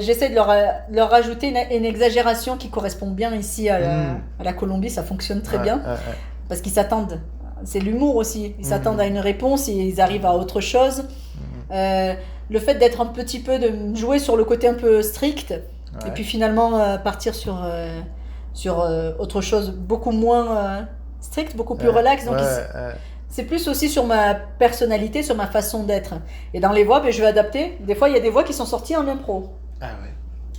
j'essaie de leur rajouter une exagération qui correspond bien ici à la Colombie. Ça fonctionne très bien parce qu'ils s'attendent. C'est l'humour aussi. Ils s'attendent à une réponse et ils arrivent à autre chose. Le fait d'être un petit peu, de jouer sur le côté un peu strict et puis finalement partir sur autre chose beaucoup moins strict, beaucoup plus relax. Donc c'est plus aussi sur ma personnalité, sur ma façon d'être. Et dans les voix, je vais adapter. Des fois, il y a des voix qui sont sorties en impro.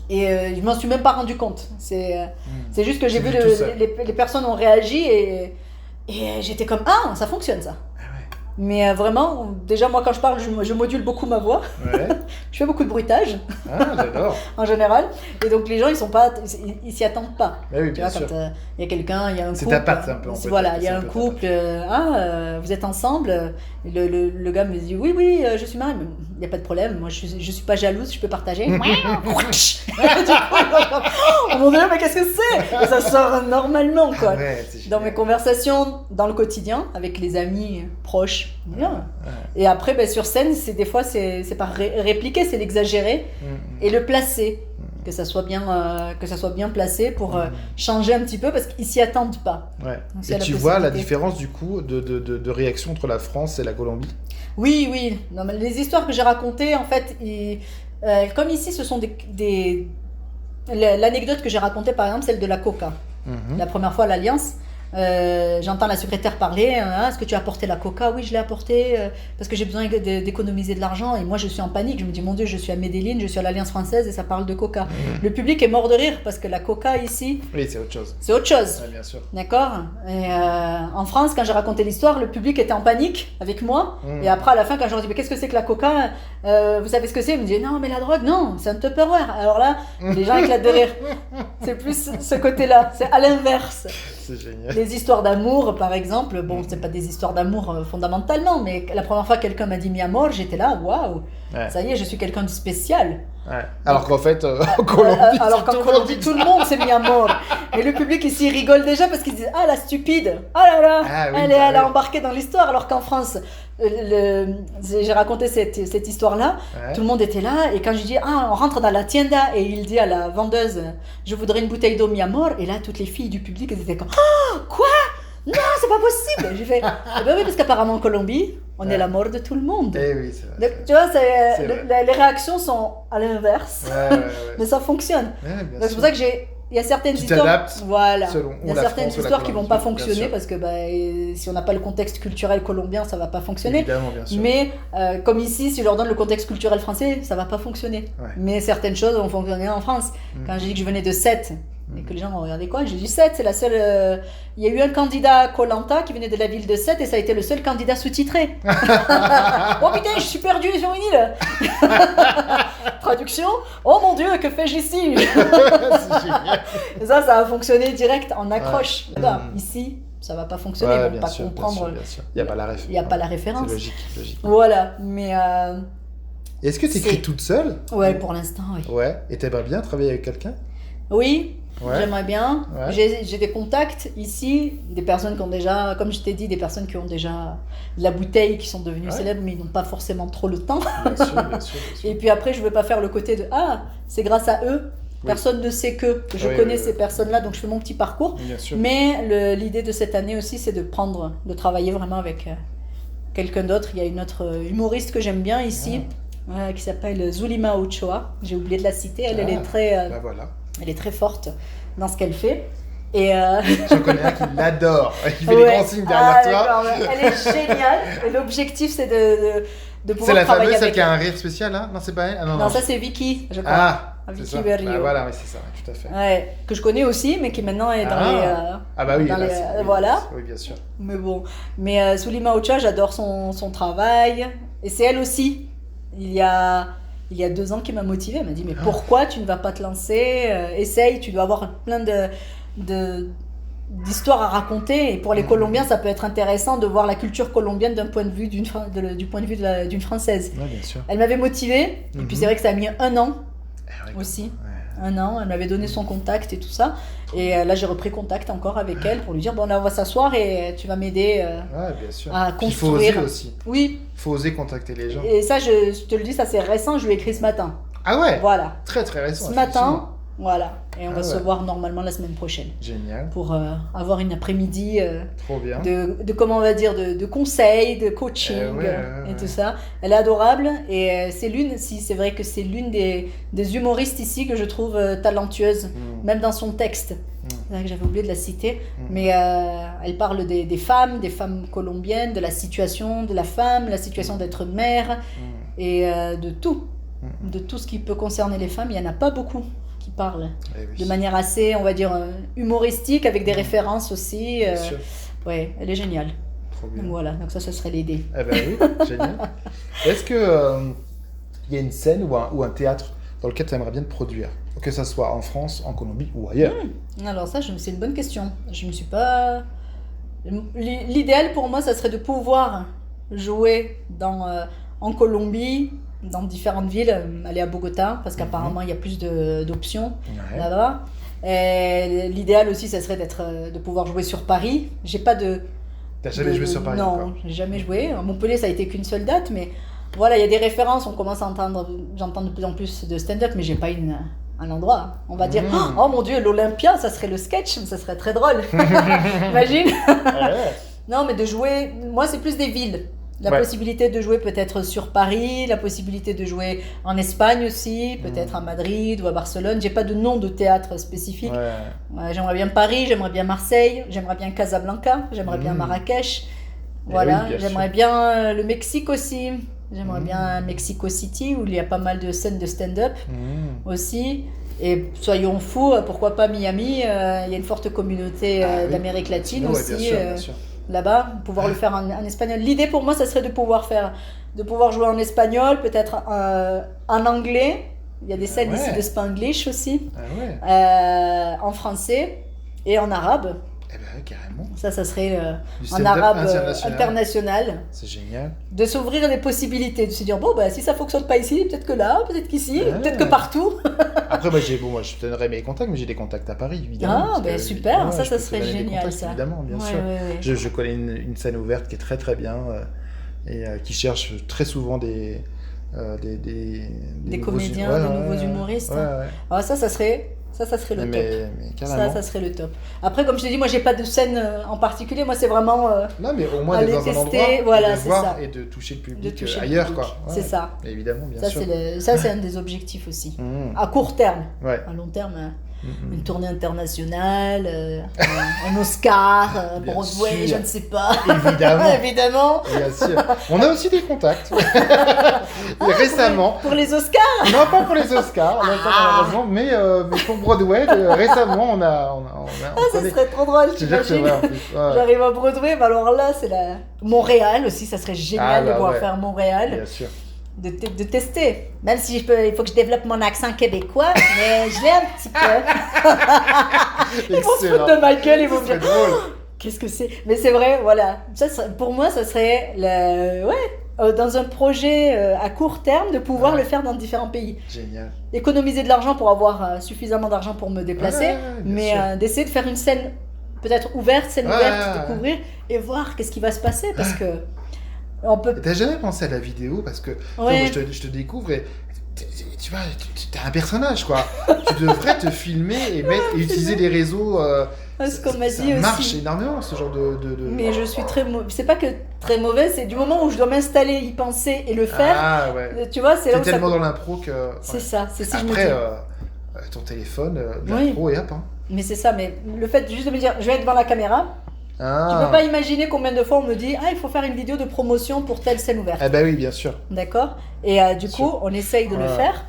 Et je m'en suis même pas rendu compte. C'est juste que j'ai vu les personnes ont réagi et j'étais comme, ça fonctionne ça. Mais vraiment, déjà moi quand je parle, je module beaucoup ma voix. Ouais. Je fais beaucoup de bruitage. Ah, j'adore. En général. Et donc les gens, ils s'y attendent pas. Mais oui, Tu bien vois, sûr. quand il y a quelqu'un, il y a un couple. C'est ta patte un peu. En fait. Voilà, il y a C'est un peu ta couple. patte. Vous êtes ensemble. Le gars me dit oui, je suis mariée. Mais il n'y a pas de problème. Moi, je suis pas jalouse, je peux partager. Du coup, oh mon Dieu, mais qu'est-ce que c'est? Et ça sort normalement, quoi. Ah ouais, c'est Dans génial. mes conversations, dans le quotidien, avec les amis proches. Bien. Ouais. Et après, sur scène, des fois, c'est pas répliquer, c'est l'exagérer et le placer. Que ça soit bien placé pour changer un petit peu, parce qu'ils s'y attendent pas. Ouais. Donc, Et tu vois la différence du coup de réaction entre la France et la Colombie? Oui. Non, mais les histoires que j'ai racontées, en fait, comme ici, ce sont l'anecdote que j'ai racontée, par exemple, celle de la coca. La première fois à l'Alliance, j'entends la secrétaire parler. Est-ce que tu as apporté la coca? Oui, je l'ai apporté parce que j'ai besoin d'économiser de l'argent. Et moi, je suis en panique. Je me dis, mon Dieu, je suis à Medellín, je suis à l'Alliance française et ça parle de coca. Le public est mort de rire parce que la coca ici, Oui, c'est autre chose. c'est autre chose. Ouais, bien sûr. D'accord. Et en France, quand j'ai raconté l'histoire, le public était en panique avec moi. Et après, à la fin, quand je leur dis, mais qu'est-ce que c'est que la coca? Vous savez ce que c'est? Ils me disaient, non, mais la drogue, non, c'est un Tupperware. Alors là, les gens éclatent de rire. C'est plus ce côté-là. C'est à l'inverse. C'est génial. Les histoires d'amour, par exemple, bon, c'est pas des histoires d'amour fondamentalement, mais la première fois que quelqu'un m'a dit mi amor, j'étais là, waouh, Ouais. ça y est, je suis quelqu'un de spécial. Ouais. Alors qu'en fait, en Colombie, Alors qu'en Colombie, tout le monde c'est mi amor. Et le public ici rigole déjà parce qu'ils disent, ah la stupide, ah là là, Ah oui, elle bah a oui. embarqué dans l'histoire. Alors qu'en France, j'ai raconté cette histoire-là, Ouais. tout le monde était là, et quand je dis, ah, on rentre dans la tienda, et il dit à la vendeuse, je voudrais une bouteille d'eau mi amor, et là, toutes les filles du public, elles étaient comme, oh, quoi? Non, c'est pas possible. J'ai fait, eh ben oui, parce qu'apparemment en Colombie, on est la mort de tout le monde. Eh oui, c'est vrai. Donc, tu vois, C'est vrai. les réactions sont à l'inverse, Ouais. mais ça fonctionne. Ouais, bien Donc c'est sûr. pour ça que il y a certaines Tu histoires, t'adaptes voilà, selon il y a la certaines France ou la histoires qui Colombie, vont pas bien fonctionner sûr. parce que si on n'a pas le contexte culturel colombien, ça va pas fonctionner. Évidemment, bien sûr. Mais comme ici, si je leur donne le contexte culturel français, ça va pas fonctionner. Ouais. Mais certaines choses vont fonctionner en France. Quand j'ai dit que je venais de Sète et que les gens m'ont regardé quoi, j'ai dit Sète, c'est la seule. Il y a eu un candidat à Koh Lanta qui venait de la ville de Sète et ça a été le seul candidat sous-titré. Oh putain, je suis perdu sur une île. Traduction. Oh mon Dieu, que fais-je ici? C'est génial. Et ça a fonctionné direct en accroche. Ouais. Là, ici, ça va pas fonctionner, Ouais, ils vont bien pas sûr, comprendre. bien sûr. Il n'y a pas la ref. Il n'y a pas la référence. C'est logique. Voilà, mais Est-ce que tu écris C'est- toute seule? ouais, pour l'instant, oui. Ouais. Et t'aimerais bien travailler avec quelqu'un? Oui, Ouais. j'aimerais bien. Ouais. J'ai des contacts ici, des personnes qui ont déjà, comme je t'ai dit, des personnes qui ont déjà de la bouteille, qui sont devenues Ouais. célèbres, mais ils n'ont pas forcément trop le temps. Bien sûr, bien sûr. Et puis après, je veux pas faire le côté de ah, c'est grâce à eux. Oui. Personne ne sait que je Oui, connais oui, ces oui. personnes-là, donc je fais mon petit parcours. Bien sûr. Mais l'idée de cette année aussi, c'est de travailler vraiment avec quelqu'un d'autre. Il y a une autre humoriste que j'aime bien ici, qui s'appelle Zulima Ochoa. J'ai oublié de la citer. Elle est très, Bah voilà. elle est très forte dans ce qu'elle fait. Et J'en connais un qui l'adore. Qui fait ouais. des grands signes derrière toi. d'accord, ouais. Elle est géniale. Et l'objectif, c'est de pouvoir C'est la travailler fameuse, celle avec qui a elle. un rire spécial, là? Non, c'est pas elle? Ah non, Non, ça c'est Vicky, je crois. Ah, c'est Vicky ça. Berrio. Bah, voilà, oui, c'est ça, tout à fait. Ouais, que je connais aussi, mais qui maintenant est dans les. Ah bah oui, dans là, les- c'est- oui, voilà. Oui, bien sûr. Mais bon. Mais Zulima Ochoa, j'adore son travail. Et c'est elle aussi. Il y a 2 ans qui m'a motivée. Elle m'a dit mais pourquoi tu ne vas pas te lancer? Essaye, tu dois avoir plein d'histoires à raconter. Et pour les Colombiens, ça peut être intéressant de voir la culture colombienne du point de vue d'une Française. Ouais, bien sûr. Elle m'avait motivée. Et puis c'est vrai que ça a mis 1 an Ah, ouais. aussi. Ouais. 1 an, elle m'avait donné son contact et tout ça. Et là, j'ai repris contact encore avec elle pour lui dire bon, là, on va s'asseoir et tu vas m'aider Ouais, bien sûr. à Puis il faut construire. oser aussi. Oui, Il faut oser contacter les gens. et ça, je te le dis, ça c'est récent, je lui ai écrit ce matin. Ah ouais, Voilà, très très récent. ce matin, voilà. Et on Ah va se ouais. voir normalement la semaine prochaine Génial, pour avoir une après-midi trop bien. de comment on va dire, de conseils, de coaching ouais, et tout ça. Elle est adorable et c'est vrai que c'est l'une des humoristes ici que je trouve talentueuse, même dans son texte. C'est vrai que j'avais oublié de la citer, mais elle parle des femmes colombiennes, de la situation de la femme, la situation d'être mère et de tout ce qui peut concerner les femmes. Il n'y en a pas beaucoup qui parlent Eh oui. de manière assez, on va dire, humoristique, avec des références aussi. Bien sûr. Ouais, elle est géniale. Trop trop bien. Donc voilà, donc ça serait l'idée. Eh ben oui, génial. Est-ce que il y a une scène ou un théâtre dans lequel tu aimerais bien te produire? Que ça soit en France, en Colombie ou ailleurs. Alors ça, c'est une bonne question. Je me suis pas... L'idéal pour moi, ça serait de pouvoir jouer en Colombie, dans différentes villes, aller à Bogota, parce qu'apparemment, il y a plus d'options là-bas. Et l'idéal aussi, ça serait de pouvoir jouer sur Paris. J'ai pas de... T'as jamais joué sur Paris? Non, j'ai jamais joué. À Montpellier, ça a été qu'une seule date, mais voilà, il y a des références. On commence à entendre, j'entends de plus en plus de stand-up, mais j'ai pas un endroit. On va dire, oh mon Dieu, l'Olympia, ça serait le sketch, ça serait très drôle. Imagine. Non, mais de jouer, moi, c'est plus des villes. La possibilité de jouer peut-être sur Paris, la possibilité de jouer en Espagne aussi, peut-être à Madrid ou à Barcelone. J'ai pas de nom de théâtre spécifique. J'aimerais bien Paris, j'aimerais bien Marseille, j'aimerais bien Casablanca, j'aimerais bien Marrakech. Voilà, oui, j'aimerais bien le Mexique aussi. J'aimerais bien Mexico City où il y a pas mal de scènes de stand-up aussi. Et soyons fous, pourquoi pas Miami, il y a une forte communauté d'Amérique latine aussi. Bien sûr. Là-bas, pouvoir le faire en espagnol. L'idée pour moi, ça serait de pouvoir jouer en espagnol, peut-être en anglais. Il y a des scènes ici de Spanglish aussi. En français et en arabe. Eh ben, carrément. Ça serait en arabe international. C'est génial. De s'ouvrir les possibilités, de se dire, bon, bah, si ça ne fonctionne pas ici, peut-être que là, peut-être qu'ici, peut-être que partout. Après, moi, je te donnerai mes contacts, mais j'ai des contacts à Paris, évidemment. Ah, ben super, ça serait génial, ça. Évidemment, bien sûr. Je connais une scène ouverte qui est très, très bien et qui cherche très souvent des comédiens, des nouveaux humoristes. Ah, ça serait le top. Ça serait le top. Après, comme je t'ai dit, moi, j'ai pas de scène en particulier. Moi, c'est vraiment non, mais au moins d'être dans un endroit, voilà, de voir et de toucher le public ailleurs, quoi. C'est ça. Évidemment, bien sûr. Ça, c'est un des objectifs aussi. À court terme. À long terme, une tournée internationale, un Oscar, Broadway, je ne sais pas. Évidemment. Bien sûr. On a aussi des contacts. Récemment. Pour les Oscars? Non, pas pour les Oscars, malheureusement, mais pour Broadway, récemment, on a ça serait trop drôle, t'imagines. J'arrive à Broadway, mais alors là, c'est Montréal aussi, ça serait génial de pouvoir faire Montréal. Bien sûr. De tester. Même si il faut que je développe mon accent québécois, mais je l'ai un petit peu. Ils vont se foutre de ma gueule, ils vont me dire qu'est-ce que c'est. Mais c'est vrai, voilà. Pour moi, ça serait dans un projet à court terme de pouvoir le faire dans différents pays. Génial. Économiser de l'argent pour avoir suffisamment d'argent pour me déplacer, mais d'essayer de faire une scène peut-être ouverte, découvrir et voir qu'est-ce qui va se passer parce que T'as jamais pensé à la vidéo parce que je te découvre et tu vois, t'es un personnage quoi. Tu devrais te filmer et utiliser les réseaux. Ce qu'on m'a dit aussi. Ça marche énormément ce genre de. Mais je suis très mauvaise. C'est pas que très mauvaise, c'est du moment où je dois m'installer, y penser et le faire. Ah ouais. Tu vois, c'est là où tellement dans l'impro que. C'est ça. C'est si après, je me dis. ton téléphone, l'impro et hop. Mais c'est ça. Mais le fait juste de me dire, je vais être devant la caméra. Tu peux pas imaginer combien de fois on me dit il faut faire une vidéo de promotion pour telle scène ouverte. Ah bah oui, bien sûr. D'accord. Et du coup, on essaye de le faire,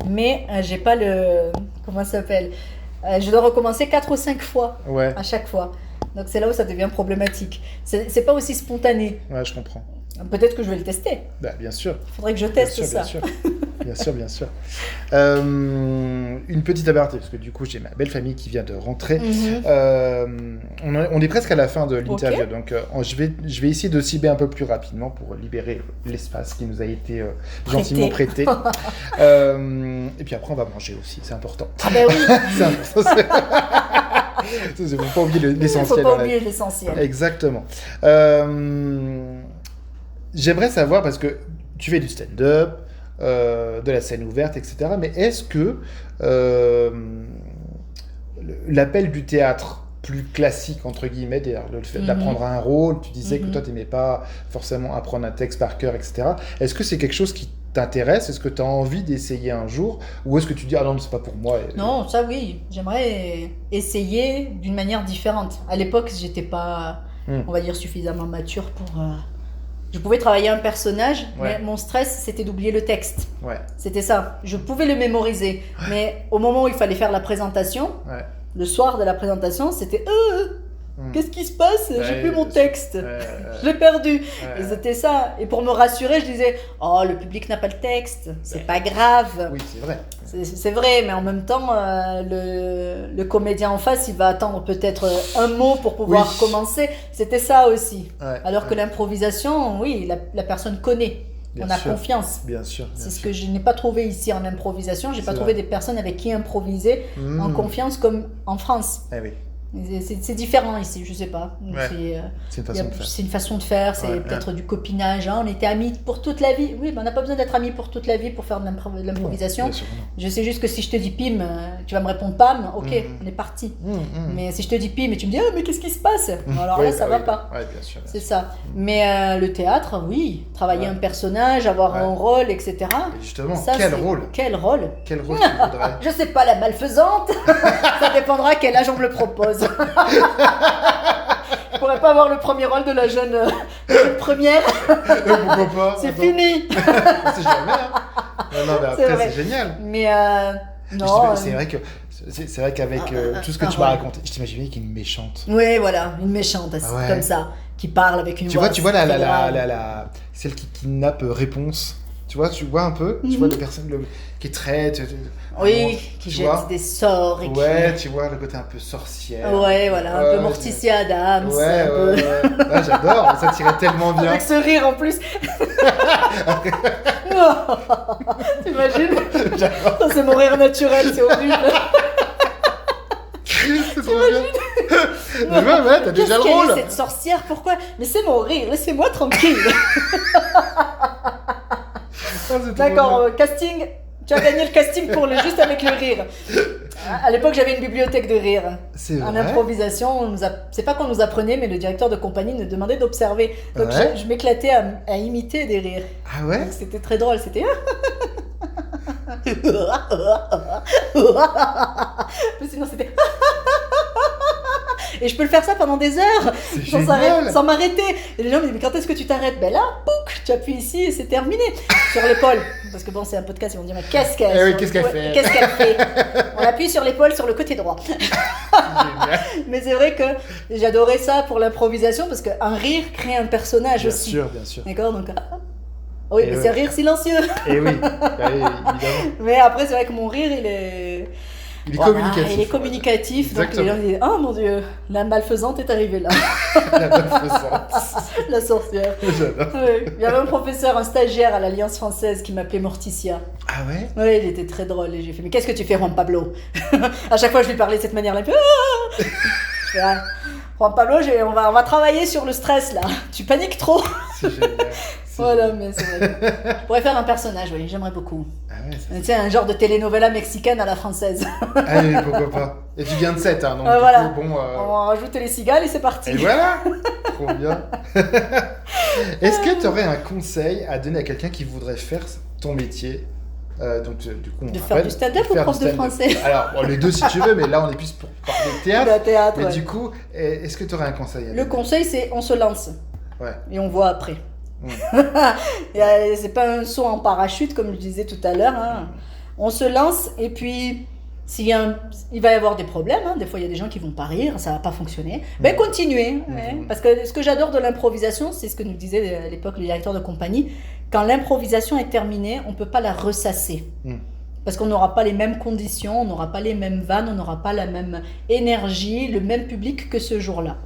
mais j'ai pas le comment ça s'appelle. Je dois recommencer 4 ou 5 fois à chaque fois. Donc c'est là où ça devient problématique. C'est pas aussi spontané. Ouais, je comprends. Peut-être que je vais le tester. Bah, bien sûr. Il faudrait que je teste ça. Bien sûr. Une petite aparté, parce que du coup, j'ai ma belle famille qui vient de rentrer. On est presque à la fin de l'interview, donc je vais essayer de cibler un peu plus rapidement pour libérer l'espace qui nous a été gentiment prêté. Et puis après, on va manger aussi, c'est important. Ah ben oui. C'est important. Il ne faut pas oublier l'essentiel. Il ne faut pas oublier l'essentiel. Exactement. J'aimerais savoir, parce que tu fais du stand-up, de la scène ouverte, etc. Mais est-ce que l'appel du théâtre plus classique, entre guillemets, le fait d'apprendre un rôle, tu disais que toi, tu n'aimais pas forcément apprendre un texte par cœur, etc. Est-ce que c'est quelque chose qui t'intéresse? Est-ce que tu as envie d'essayer un jour? Ou est-ce que tu dis, ah non, c'est pas pour moi? Non, ça oui. J'aimerais essayer d'une manière différente. À l'époque, j'étais pas, on va dire, suffisamment mature pour... Je pouvais travailler un personnage, mais mon stress, c'était d'oublier le texte. C'était ça. Je pouvais le mémoriser. Mais au moment où il fallait faire la présentation, le soir de la présentation, c'était Qu'est-ce qui se passe? J'ai plus mon texte. Je l'ai perdu. Et c'était ça. Et pour me rassurer, je disais, oh, le public n'a pas le texte. C'est pas grave. Oui, c'est vrai. C'est vrai, mais en même temps, le comédien en face, il va attendre peut-être un mot pour pouvoir commencer. C'était ça aussi. Alors que l'improvisation, oui, la personne connaît. On a confiance. Bien sûr. C'est ce que je n'ai pas trouvé ici en improvisation. Je n'ai pas trouvé des personnes avec qui improviser en confiance comme en France. Oui. C'est différent ici, je sais pas. C'est une façon de faire. C'est une façon de faire, c'est peut-être du copinage. Hein. On était amis pour toute la vie. Oui, mais on n'a pas besoin d'être amis pour toute la vie pour faire de l'improvisation. Je sais juste que si je te dis Pim, tu vas me répondre Pam, ok, on est parti. Mais si je te dis Pim et tu me dis, mais qu'est-ce qui se passe? Alors là, ça va pas. Bien sûr. C'est ça. Mais le théâtre, oui, travailler un personnage, avoir un rôle, etc. Et justement, quel rôle? Quel rôle tu voudrais? Je sais pas, la malfaisante. Ça dépendra quel âge on me le propose. Je pourrais pas avoir le premier rôle de la jeune première. Pourquoi pas? C'est fini. C'est jamais. Non, mais après c'est génial. Mais non. C'est vrai qu'avec tout ce que tu m'as raconté, je t'imaginais qu'une méchante. Oui, voilà, une méchante comme ça, qui parle avec une voix. Tu vois celle qui kidnappe Réponse. Tu vois un peu, tu vois la personne qui traite. Oui, qui jette des sorts. Tu vois le côté un peu sorcière. Ouais, voilà, un peu Morticia Adams. Ouais, j'adore, ça tirait tellement bien. Avec ce rire en plus. T'imagines? J'adore. C'est mon rire naturel, c'est horrible. C'est trop bien. Ouais, t'as déjà le rôle. Qu'est-ce qu'elle est cette sorcière? Pourquoi? Mais c'est mon rire, laissez-moi tranquille. D'accord, casting. Tu as gagné le casting pour juste avec le rire. À l'époque, j'avais une bibliothèque de rire. C'est vrai. En improvisation, c'est pas qu'on nous apprenait, mais le directeur de compagnie nous demandait d'observer. Donc je m'éclatais à imiter des rires. Ah ouais? Donc, c'était très drôle, c'était... Mais sinon, c'était... Et je peux le faire ça pendant des heures, sans m'arrêter. Et les gens me disent, mais quand est-ce que tu t'arrêtes? Ben là, pouc, tu appuies ici et c'est terminé. Sur l'épaule. Parce que bon, c'est un podcast, ils vont dire, mais qu'est-ce qu'elle fait? Qu'est-ce qu'elle fait? On appuie sur l'épaule, sur le côté droit. Mais c'est vrai que j'adorais ça pour l'improvisation, parce qu'un rire crée un personnage aussi. Bien sûr. D'accord, donc... Oui, mais c'est un rire silencieux. Et oui, évidemment. Mais après, c'est vrai que mon rire, il est communicatif. Il est communicatif, donc les gens disent, oh mon Dieu, la malfaisante est arrivée là. La malfaisante. La sorcière. J'adore. Oui. Il y avait un professeur, un stagiaire à l'Alliance française qui m'appelait Morticia. Ah ouais? Oui, il était très drôle. Et j'ai fait, mais qu'est-ce que tu fais, Juan Pablo? À chaque fois, je lui parlais de cette manière-là. Je fais, Juan Pablo, on va travailler sur le stress là. Tu paniques trop. C'est génial. Voilà, mais c'est vrai. Je pourrais faire un personnage, oui, j'aimerais beaucoup. Ah ouais, tu sais, un genre de telenovela mexicaine à la française. Ah oui, pourquoi pas. Et tu viens de 7, hein, donc voilà. Du coup, bon... On va rajouter les cigales et c'est parti. Et voilà. Trop bien. Est-ce que tu aurais un conseil à donner à quelqu'un qui voudrait faire ton métier du coup, faire du stand-up ou prof de français? Alors, bon, les deux si tu veux, mais là on est plus pour parler de théâtre. Mais ouais. Du coup, est-ce que tu aurais un conseil à donner? Le conseil, c'est on se lance. Ouais. Et on voit après. C'est pas un saut en parachute comme je disais tout à l'heure. Hein. On se lance et puis il va y avoir des problèmes. Hein. Des fois, il y a des gens qui vont pas rire, ça va pas fonctionner. Mais continuez. Parce que ce que j'adore de l'improvisation, c'est ce que nous disait à l'époque le directeur de compagnie. Quand l'improvisation est terminée, on peut pas la ressasser. Parce qu'on n'aura pas les mêmes conditions, on n'aura pas les mêmes vannes, on n'aura pas la même énergie, le même public que ce jour-là.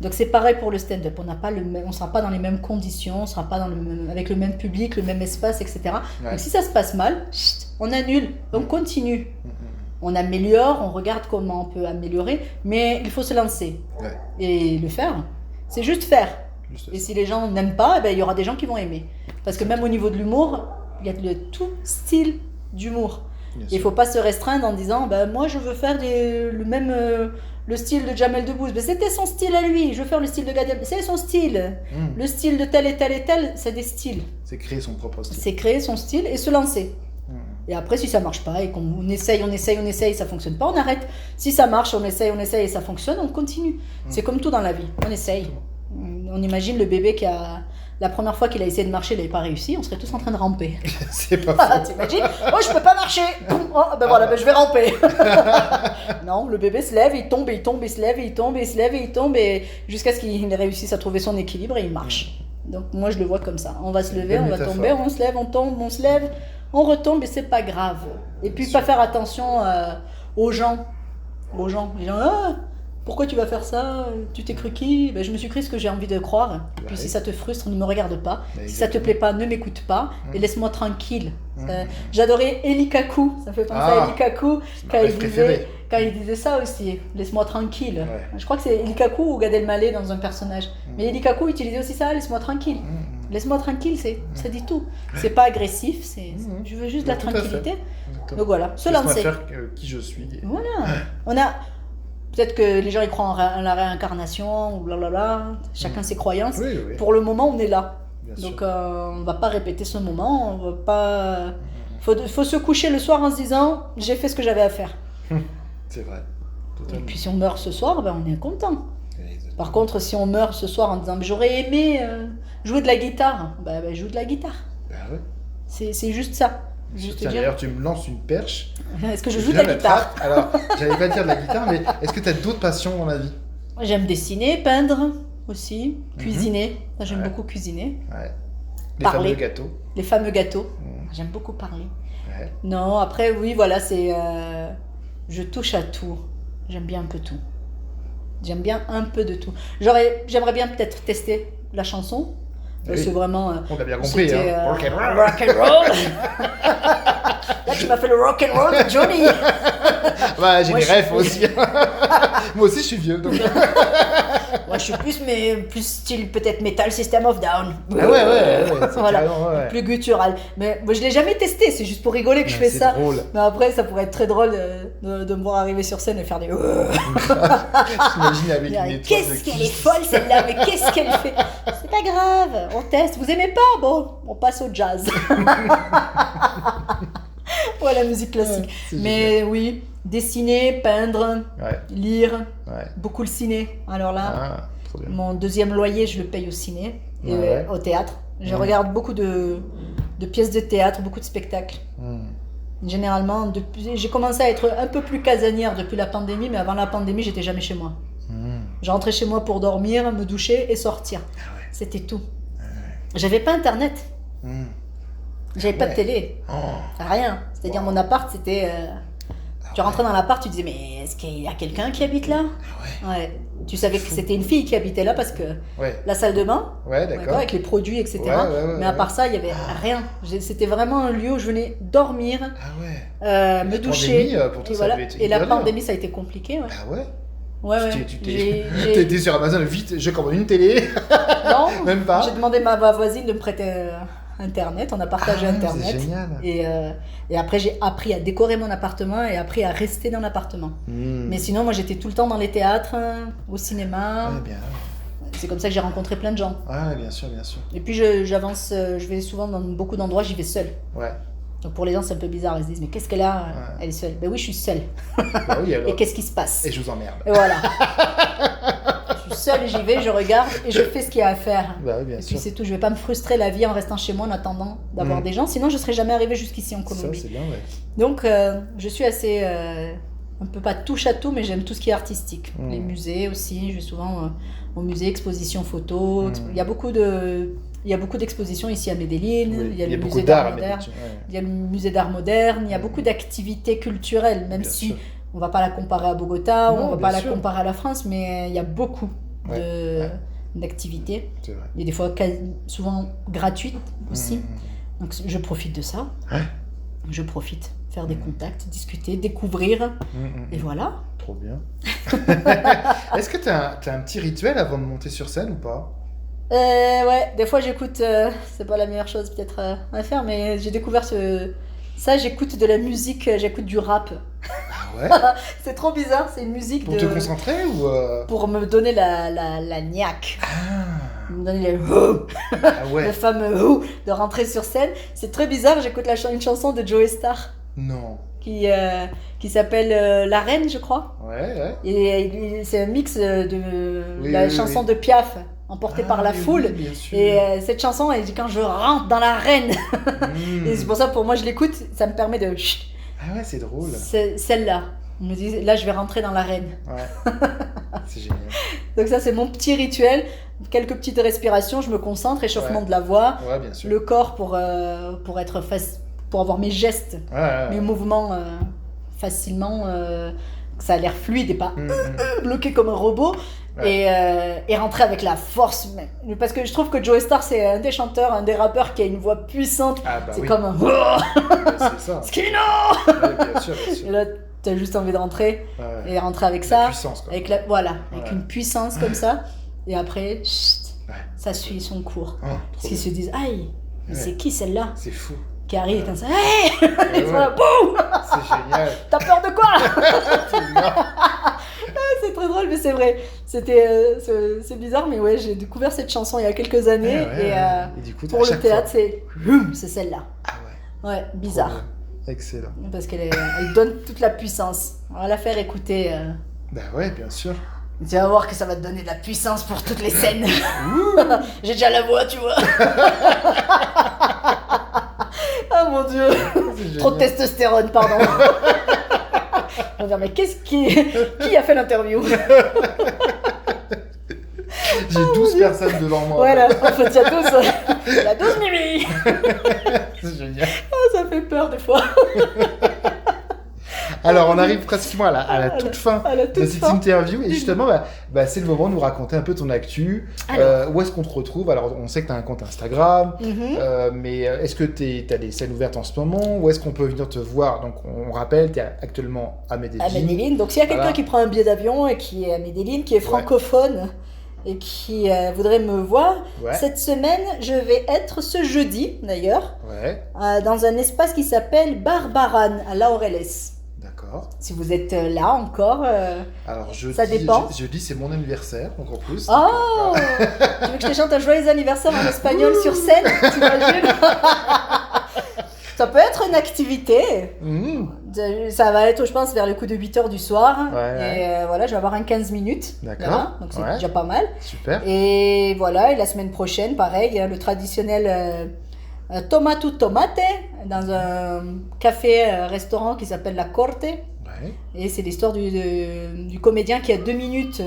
Donc c'est pareil pour le stand-up, on ne sera pas dans les mêmes conditions, on ne sera pas avec le même public, le même espace, etc. Ouais. Donc si ça se passe mal, on annule, on continue. On améliore, on regarde comment on peut améliorer, mais il faut se lancer et le faire. C'est juste faire. Et si les gens n'aiment pas, il y aura des gens qui vont aimer. Parce que même au niveau de l'humour, il y a tout style d'humour. Il ne faut pas se restreindre en disant moi je veux faire le style de Jamel Debbouze. C'était son style à lui, je veux faire le style de Gad Elmaleh. C'est son style. Le style de tel et tel et tel, c'est des styles. C'est créer son propre style. C'est créer son style et se lancer. Et après, si ça ne marche pas et qu'on essaye, ça ne fonctionne pas, on arrête. Si ça marche, on essaye et ça fonctionne, on continue. C'est comme tout dans la vie, on essaye. On imagine le bébé qui a la première fois qu'il a essayé de marcher, il n'avait pas réussi, on serait tous en train de ramper. C'est pas faux. T'imagines? Oh, je peux pas marcher. Oh, ben voilà, ben je vais ramper. Non, le bébé se lève, il tombe, il tombe, il se lève, il tombe, il se lève, il tombe, et jusqu'à ce qu'il réussisse à trouver son équilibre et il marche. Donc moi je le vois comme ça. On va se lever, on va tomber, on se lève, on tombe, on se lève, on retombe et c'est pas grave. Et puis pas faire attention aux gens. Les gens, pourquoi tu vas faire ça? Tu t'es cru qui? Ben, je me suis cru ce que j'ai envie de croire. Et puis si ça te frustre, ne me regarde pas. Si ça te plaît pas, ne m'écoute pas. Et laisse-moi tranquille. J'adorais Eli Kaku. Ça me fait penser à Eli Kaku quand il disait ça aussi. Laisse-moi tranquille. Ouais. Je crois que c'est Eli Kaku ou Gad Elmaleh dans un personnage. Mais Eli Kaku utilisait aussi ça. Laisse-moi tranquille. Laisse-moi tranquille, ça dit tout. C'est pas agressif. Je veux juste de la tranquillité. Donc voilà, se lancer. Laisse-moi faire qui je suis. Voilà. Peut-être que les gens ils croient en la réincarnation ou blablabla, chacun ses croyances. Oui. Pour le moment, on est là. Donc on va pas répéter ce moment, on va pas. Faut se coucher le soir en se disant j'ai fait ce que j'avais à faire. C'est vrai. Totalement. Et puis si on meurt ce soir, ben on est content. Par contre, si on meurt ce soir en disant j'aurais aimé jouer de la guitare, ben joue de la guitare. Ouais. C'est juste ça. D'ailleurs, tu me lances une perche. Est-ce que je joue de la guitare? Alors, j'allais pas dire de la guitare, mais est-ce que tu as d'autres passions dans la vie? J'aime dessiner, peindre aussi, cuisiner. J'aime beaucoup cuisiner. Ouais. Parler. Les fameux gâteaux. J'aime beaucoup parler. Ouais. Non, après, oui, voilà, c'est... je touche à tout. J'aime bien un peu tout. J'aime bien un peu de tout. J'aimerais bien peut-être tester la chanson. Oui. C'est vraiment. On a bien compris, hein. Rock and roll. Là, tu m'as fait le rock and roll de Johnny. Ouais, j'ai des rêves aussi. Moi aussi, je suis vieux. Donc... Moi, je suis plus style peut-être Metal System of Down. Ah ouais. Voilà, plus guttural. Mais moi, je l'ai jamais testé. C'est juste pour rigoler que je fais ça. Drôle. Mais après, ça pourrait être très drôle de me voir arriver sur scène et faire des. J'imagine avec une étoile. Qu'est-ce qu'elle est folle celle-là, mais qu'est-ce qu'elle fait? C'est pas grave, on teste. Vous aimez pas? Bon, on passe au jazz. Ouais, la musique classique. Mais génial. Oui, dessiner, peindre, lire, beaucoup le ciné. Alors là, mon deuxième loyer, je le paye au ciné et au théâtre. Je regarde beaucoup de pièces de théâtre, beaucoup de spectacles. Généralement, j'ai commencé à être un peu plus casanière depuis la pandémie, mais avant la pandémie, j'étais jamais chez moi. Je rentrais chez moi pour dormir, me doucher et sortir. C'était tout. J'avais pas internet. J'avais pas de télé. Rien. C'est-à-dire mon appart, c'était... Tu rentrais dans l'appart, tu disais, mais est-ce qu'il y a quelqu'un qui habite là? Ouais. Tu savais que c'était une fille qui habitait là parce que la salle de bain, avec les produits, etc. Mais à part ça, il n'y avait rien. C'était vraiment un lieu où je venais dormir, me doucher. Et la pandémie, ça a été compliqué. Tu étais sur Amazon, vite, je commande une télé. Non, même pas. J'ai demandé à ma voisine de me prêter Internet, on a partagé Internet. C'est génial. Et après, j'ai appris à décorer mon appartement et appris à rester dans l'appartement. Mais sinon, moi, j'étais tout le temps dans les théâtres, au cinéma. Bien. C'est comme ça que j'ai rencontré plein de gens. Bien sûr. Et puis, j'avance, je vais souvent dans beaucoup d'endroits, j'y vais seule. Donc pour les gens, c'est un peu bizarre. Ils se disent, mais qu'est-ce qu'elle a? Elle est seule. Ben oui, je suis seule. Et qu'est-ce qui se passe? Et je vous emmerde. Et voilà. Je suis seule, j'y vais, je regarde et je fais ce qu'il y a à faire. Bien et puis c'est tout. Je vais pas me frustrer la vie en restant chez moi en attendant d'avoir des gens. Sinon, je serais jamais arrivée jusqu'ici en Colombie. Ça, c'est bien, Donc, je suis assez... un peu pas touche à tout, mais j'aime tout ce qui est artistique. Les musées aussi. Je vais souvent au musée, exposition photo. Il y a beaucoup d'expositions ici à Medellín, il y a le musée d'art moderne, il y a le musée d'art moderne, il y a beaucoup d'activités culturelles, même si on ne va pas la comparer à Bogota, on ne va pas la comparer à la France, mais il y a beaucoup d'activités. C'est vrai. Et des fois souvent gratuites aussi. Donc je profite de ça. Je profite, faire des contacts, discuter, découvrir, et voilà. Trop bien. Est-ce que tu as un petit rituel avant de monter sur scène ou pas? Des fois j'écoute, c'est pas la meilleure chose peut-être à faire, mais j'ai découvert ça, j'écoute de la musique, j'écoute du rap. Ah ouais? C'est trop bizarre, c'est une musique pour te concentrer ou pour me donner la niaque. Me donner le fameux de rentrer sur scène. C'est très bizarre, j'écoute une chanson de Joey Starr. Non. Qui s'appelle La Reine, je crois. Ouais. Et c'est un mix de la chanson de Piaf emporté par la foule. Oui, bien sûr. Et cette chanson, elle dit quand je rentre dans l'arène. Et c'est pour ça, pour moi, je l'écoute, ça me permet de... Ah ouais, c'est drôle. C'est celle-là. On me dit, là, je vais rentrer dans l'arène. Ouais, c'est génial. Donc ça, c'est mon petit rituel. Quelques petites respirations, je me concentre, échauffement de la voix, Ouais, bien sûr. le corps pour être pour avoir mes gestes, mes mouvements facilement, que ça a l'air fluide et pas bloqué comme un robot. Et rentrer avec la force. Parce que je trouve que Joey Starr, c'est un des chanteurs, un des rappeurs qui a une voix puissante. C'est comme un... c'est ça. Skino. Bien sûr, bien sûr. Et là, t'as juste envie de rentrer et rentrer avec ça. Puissance, quoi. Avec une puissance comme ça. Et après, ça suit son cours. Parce qu'ils se disent, aïe, mais c'est qui celle-là? C'est fou. Qui arrive comme ça, hey. Boum. C'est génial. T'as peur de quoi? C'est très drôle, mais c'est vrai. C'est bizarre, mais ouais, j'ai découvert cette chanson il y a quelques années. Et du coup, pour le théâtre, c'est celle-là. Ah ouais. Ouais, bizarre. Excellent. Parce qu'elle donne toute la puissance. On va la faire écouter. Bah ouais, bien sûr. Tu vas voir que ça va te donner de la puissance pour toutes les scènes. J'ai déjà la voix, tu vois. Ah mon Dieu. Trop de testostérone, pardon. On va dire, mais qui a fait l'interview? J'ai 12 personnes devant moi. Voilà, en fait, il y a 12 Mimi. C'est génial. Ça fait peur des fois. Alors, on arrive pratiquement à la toute fin de cette interview. Et justement, c'est le moment de nous raconter un peu ton actu. Où est-ce qu'on te retrouve? Alors, on sait que tu as un compte Instagram. Mais est-ce que tu as des scènes ouvertes en ce moment? Où est-ce qu'on peut venir te voir? Donc, on rappelle, tu es actuellement à Medellín. À Medellín. Donc, s'il y a quelqu'un qui prend un billet d'avion et qui est à Medellín, qui est francophone et qui voudrait me voir, cette semaine, je vais être ce jeudi, d'ailleurs, dans un espace qui s'appelle Barbaran, à Laureles. D'accord. Si vous êtes là encore, alors ça dépend. Jeudi, c'est mon anniversaire, donc en plus. Oh Tu veux que je te chante un joyeux anniversaire en espagnol sur scène? T'imagines? Ça peut être une activité. Ça va être, je pense, vers le coup de 8h du soir. Et voilà, je vais avoir un 15 minutes. D'accord. Là, donc c'est déjà pas mal. Super. Et voilà, et la semaine prochaine, pareil, le traditionnel... Tomato Tomate, dans un café-restaurant qui s'appelle La Corte. Et c'est l'histoire du comédien qui a 2 minutes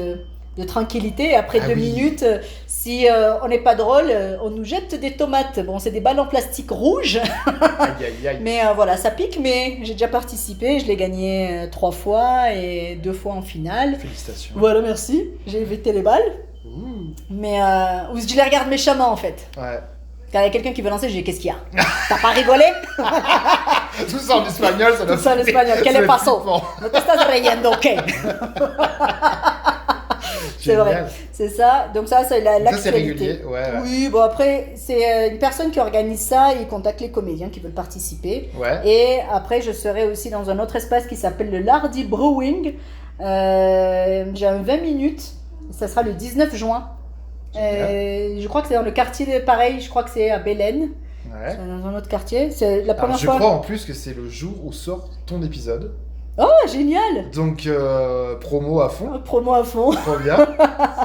de tranquillité. Et après 2 minutes, si on n'est pas drôle, on nous jette des tomates. Bon, c'est des balles en plastique rouges. Mais voilà, ça pique, mais j'ai déjà participé. Je l'ai gagné 3 fois et 2 fois en finale. Félicitations. Voilà, merci. J'ai évité les balles. Mais je les regarde méchamment, en fait. Quand il y a quelqu'un qui veut lancer, je dis qu'est-ce qu'il y a? T'as pas rigolé? Tout ça en espagnol, ça doit Tout ça en espagnol. Quel est paso? No te estás riendo, ok? C'est vrai, c'est ça. Donc ça, c'est l'actualité. Ça, c'est régulier, Oui, bon après, c'est une personne qui organise ça. Il contacte les comédiens qui veulent participer. Et après, je serai aussi dans un autre espace qui s'appelle le Lardy Brewing. J'ai un 20 minutes. Ça sera le 19 juin. Je crois que c'est dans le quartier, pareil, je crois que c'est à Belen. C'est dans un autre quartier. C'est la première fois. Je crois en plus que c'est le jour où sort ton épisode. Oh, génial! Donc, promo à fond. Promo à fond. Trop bien.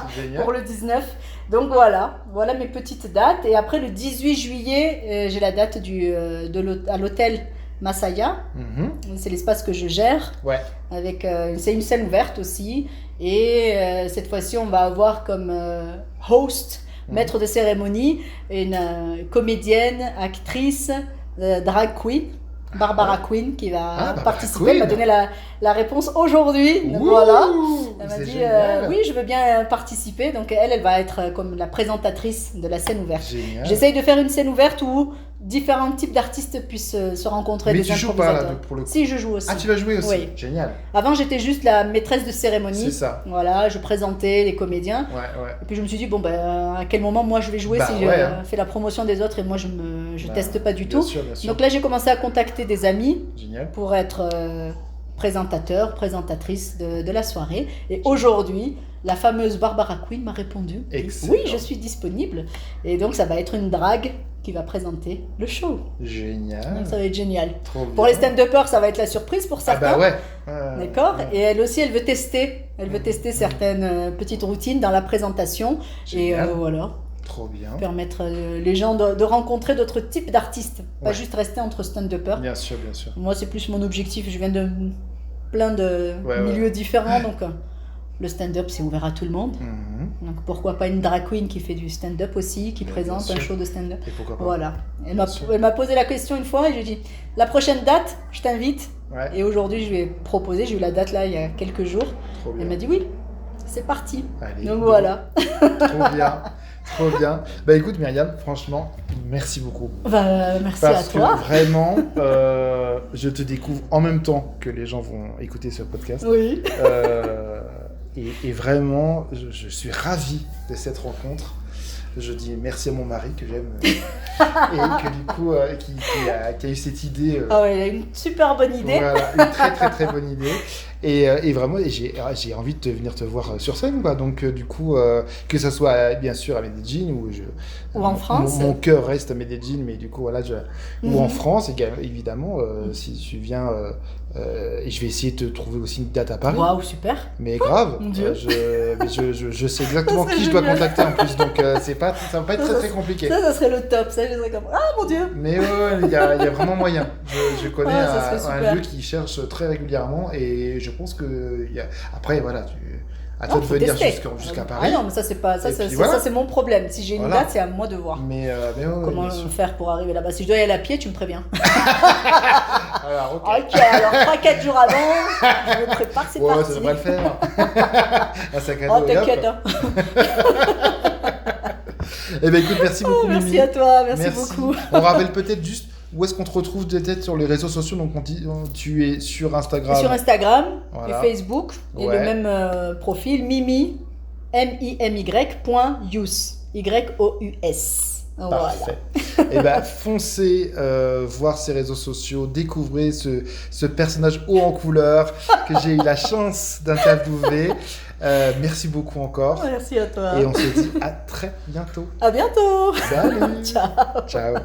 C'est génial. Pour le 19. Donc voilà mes petites dates. Et après, le 18 juillet, j'ai la date à l'hôtel Masaya. C'est l'espace que je gère. Avec, c'est une scène ouverte aussi. Et cette fois-ci, on va avoir comme host, maître de cérémonie, une comédienne, actrice, drag queen, Barbara Queen, qui va participer. Elle m'a donné la réponse aujourd'hui. Donc voilà. Elle m'a dit oui, je veux bien participer. Donc elle va être comme la présentatrice de la scène ouverte. J'essaye de faire une scène ouverte où différents types d'artistes puissent se rencontrer. Mais tu joues pas là, pour le coup. Si, je joue aussi. Ah, tu vas jouer aussi. Oui. Génial. Avant, j'étais juste la maîtresse de cérémonie. C'est ça. Voilà, je présentais les comédiens. Et puis je me suis dit à quel moment moi je vais jouer si je fais la promotion des autres et moi je teste pas du tout. Bien sûr. Donc là, j'ai commencé à contacter des amis. Génial. Pour être présentatrice de la soirée. Et aujourd'hui, la fameuse Barbara Queen m'a répondu. Excellent. Oui, je suis disponible. Et donc, ça va être une drague qui va présenter le show. Génial. Donc, ça va être génial. Trop bien. Pour les stand-uppers, ça va être la surprise pour certains. Ah bah ouais. D'accord. Et elle aussi, elle veut tester. Elle veut tester certaines petites routines dans la présentation. Génial. Et voilà. Trop bien. Permettre les gens de rencontrer d'autres types d'artistes. Pas Ouais. juste rester entre stand-uppers. Bien sûr, bien sûr. Moi, c'est plus mon objectif. Je viens de plein de Ouais, milieux différents. Donc, le stand-up, c'est ouvert à tout le monde. Mhm. Donc, pourquoi pas une drag queen qui fait du stand-up aussi, qui Bien présente sûr. un show de stand-up. Et pourquoi pas. Voilà. Bien sûr. Elle m'a posé la question une fois et je lui ai dit, la prochaine date, je t'invite. Ouais. Et aujourd'hui, je lui ai proposé, j'ai eu la date là il y a quelques jours. Trop bien. Elle m'a dit oui, c'est parti. Allez, Donc go. voilà. Trop bien. Trop bien. Bah écoute Myriam, franchement, merci beaucoup. Merci Parce à toi. que vraiment, je te découvre en même temps que les gens vont écouter ce podcast. Oui. Et vraiment, je suis ravi de cette rencontre. Je dis merci à mon mari que j'aime et que du coup, qui a eu cette idée. Ah ouais, il a une super bonne idée. Voilà, une très très très bonne idée. Et vraiment, j'ai envie de venir te voir sur scène, quoi. Donc du coup, que ça soit bien sûr à Medellín Ou en France. Mon cœur reste à Medellín, mais du coup voilà, ou en Mhm. France évidemment, si tu viens. Et je vais essayer de te trouver aussi une date à Paris. Waouh, super. Mais grave, Mon Dieu. je sais exactement Ça serait qui je dois génial. contacter en plus, donc ça va pas être très très compliqué. Ça serait le top. Ça, je serais comme, ah mon Dieu. Mais ouais, il y a vraiment moyen. Je connais Ah, ça serait un super. lieu qui cherche très régulièrement et je pense que après voilà, à toi Non, de faut venir tester. jusqu'à Ah Paris. non, mais ça c'est pas ça, Et c'est puis ça, voilà. c'est mon problème. Si j'ai une Voilà. date, c'est à moi de voir. Mais ouais, Comment bien sûr. faire pour arriver là-bas? Si je dois y aller à pied, tu me préviens. Alors, ok. Ok, alors 3-4 jours avant, je me prépare, c'est Ouais, parti. ça devrait le faire. Un sac à Oh, dos et hop. t'inquiète. Hein. Eh ben écoute, merci beaucoup Mimi. Merci à toi, merci beaucoup. On rappelle peut-être juste où est-ce qu'on te retrouve peut-être sur les réseaux sociaux. Donc tu es sur Instagram. Sur Instagram Voilà. et Facebook, et Ouais. le même profil, Mimi, mimy.yous, Y-O-U-S. Voilà. Parfait. Et ben foncez voir ses réseaux sociaux, découvrez ce personnage haut en couleur que j'ai eu la chance d'interviewer. Merci beaucoup encore. Merci à toi. Et on se dit à très bientôt. À bientôt. Salut. Ciao. Ciao.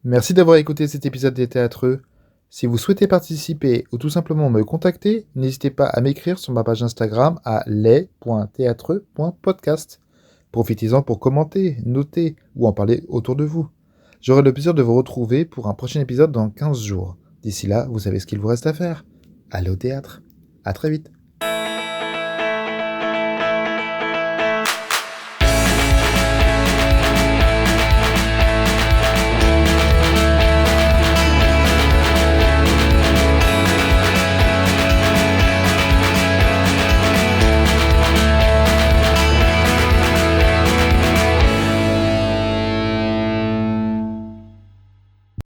Merci d'avoir écouté cet épisode des Théâtreux. Si vous souhaitez participer ou tout simplement me contacter, n'hésitez pas à m'écrire sur ma page Instagram à les.théâtreux.podcast. Profitez-en pour commenter, noter ou en parler autour de vous. J'aurai le plaisir de vous retrouver pour un prochain épisode dans 15 jours. D'ici là, vous savez ce qu'il vous reste à faire. Allez au théâtre. À très vite.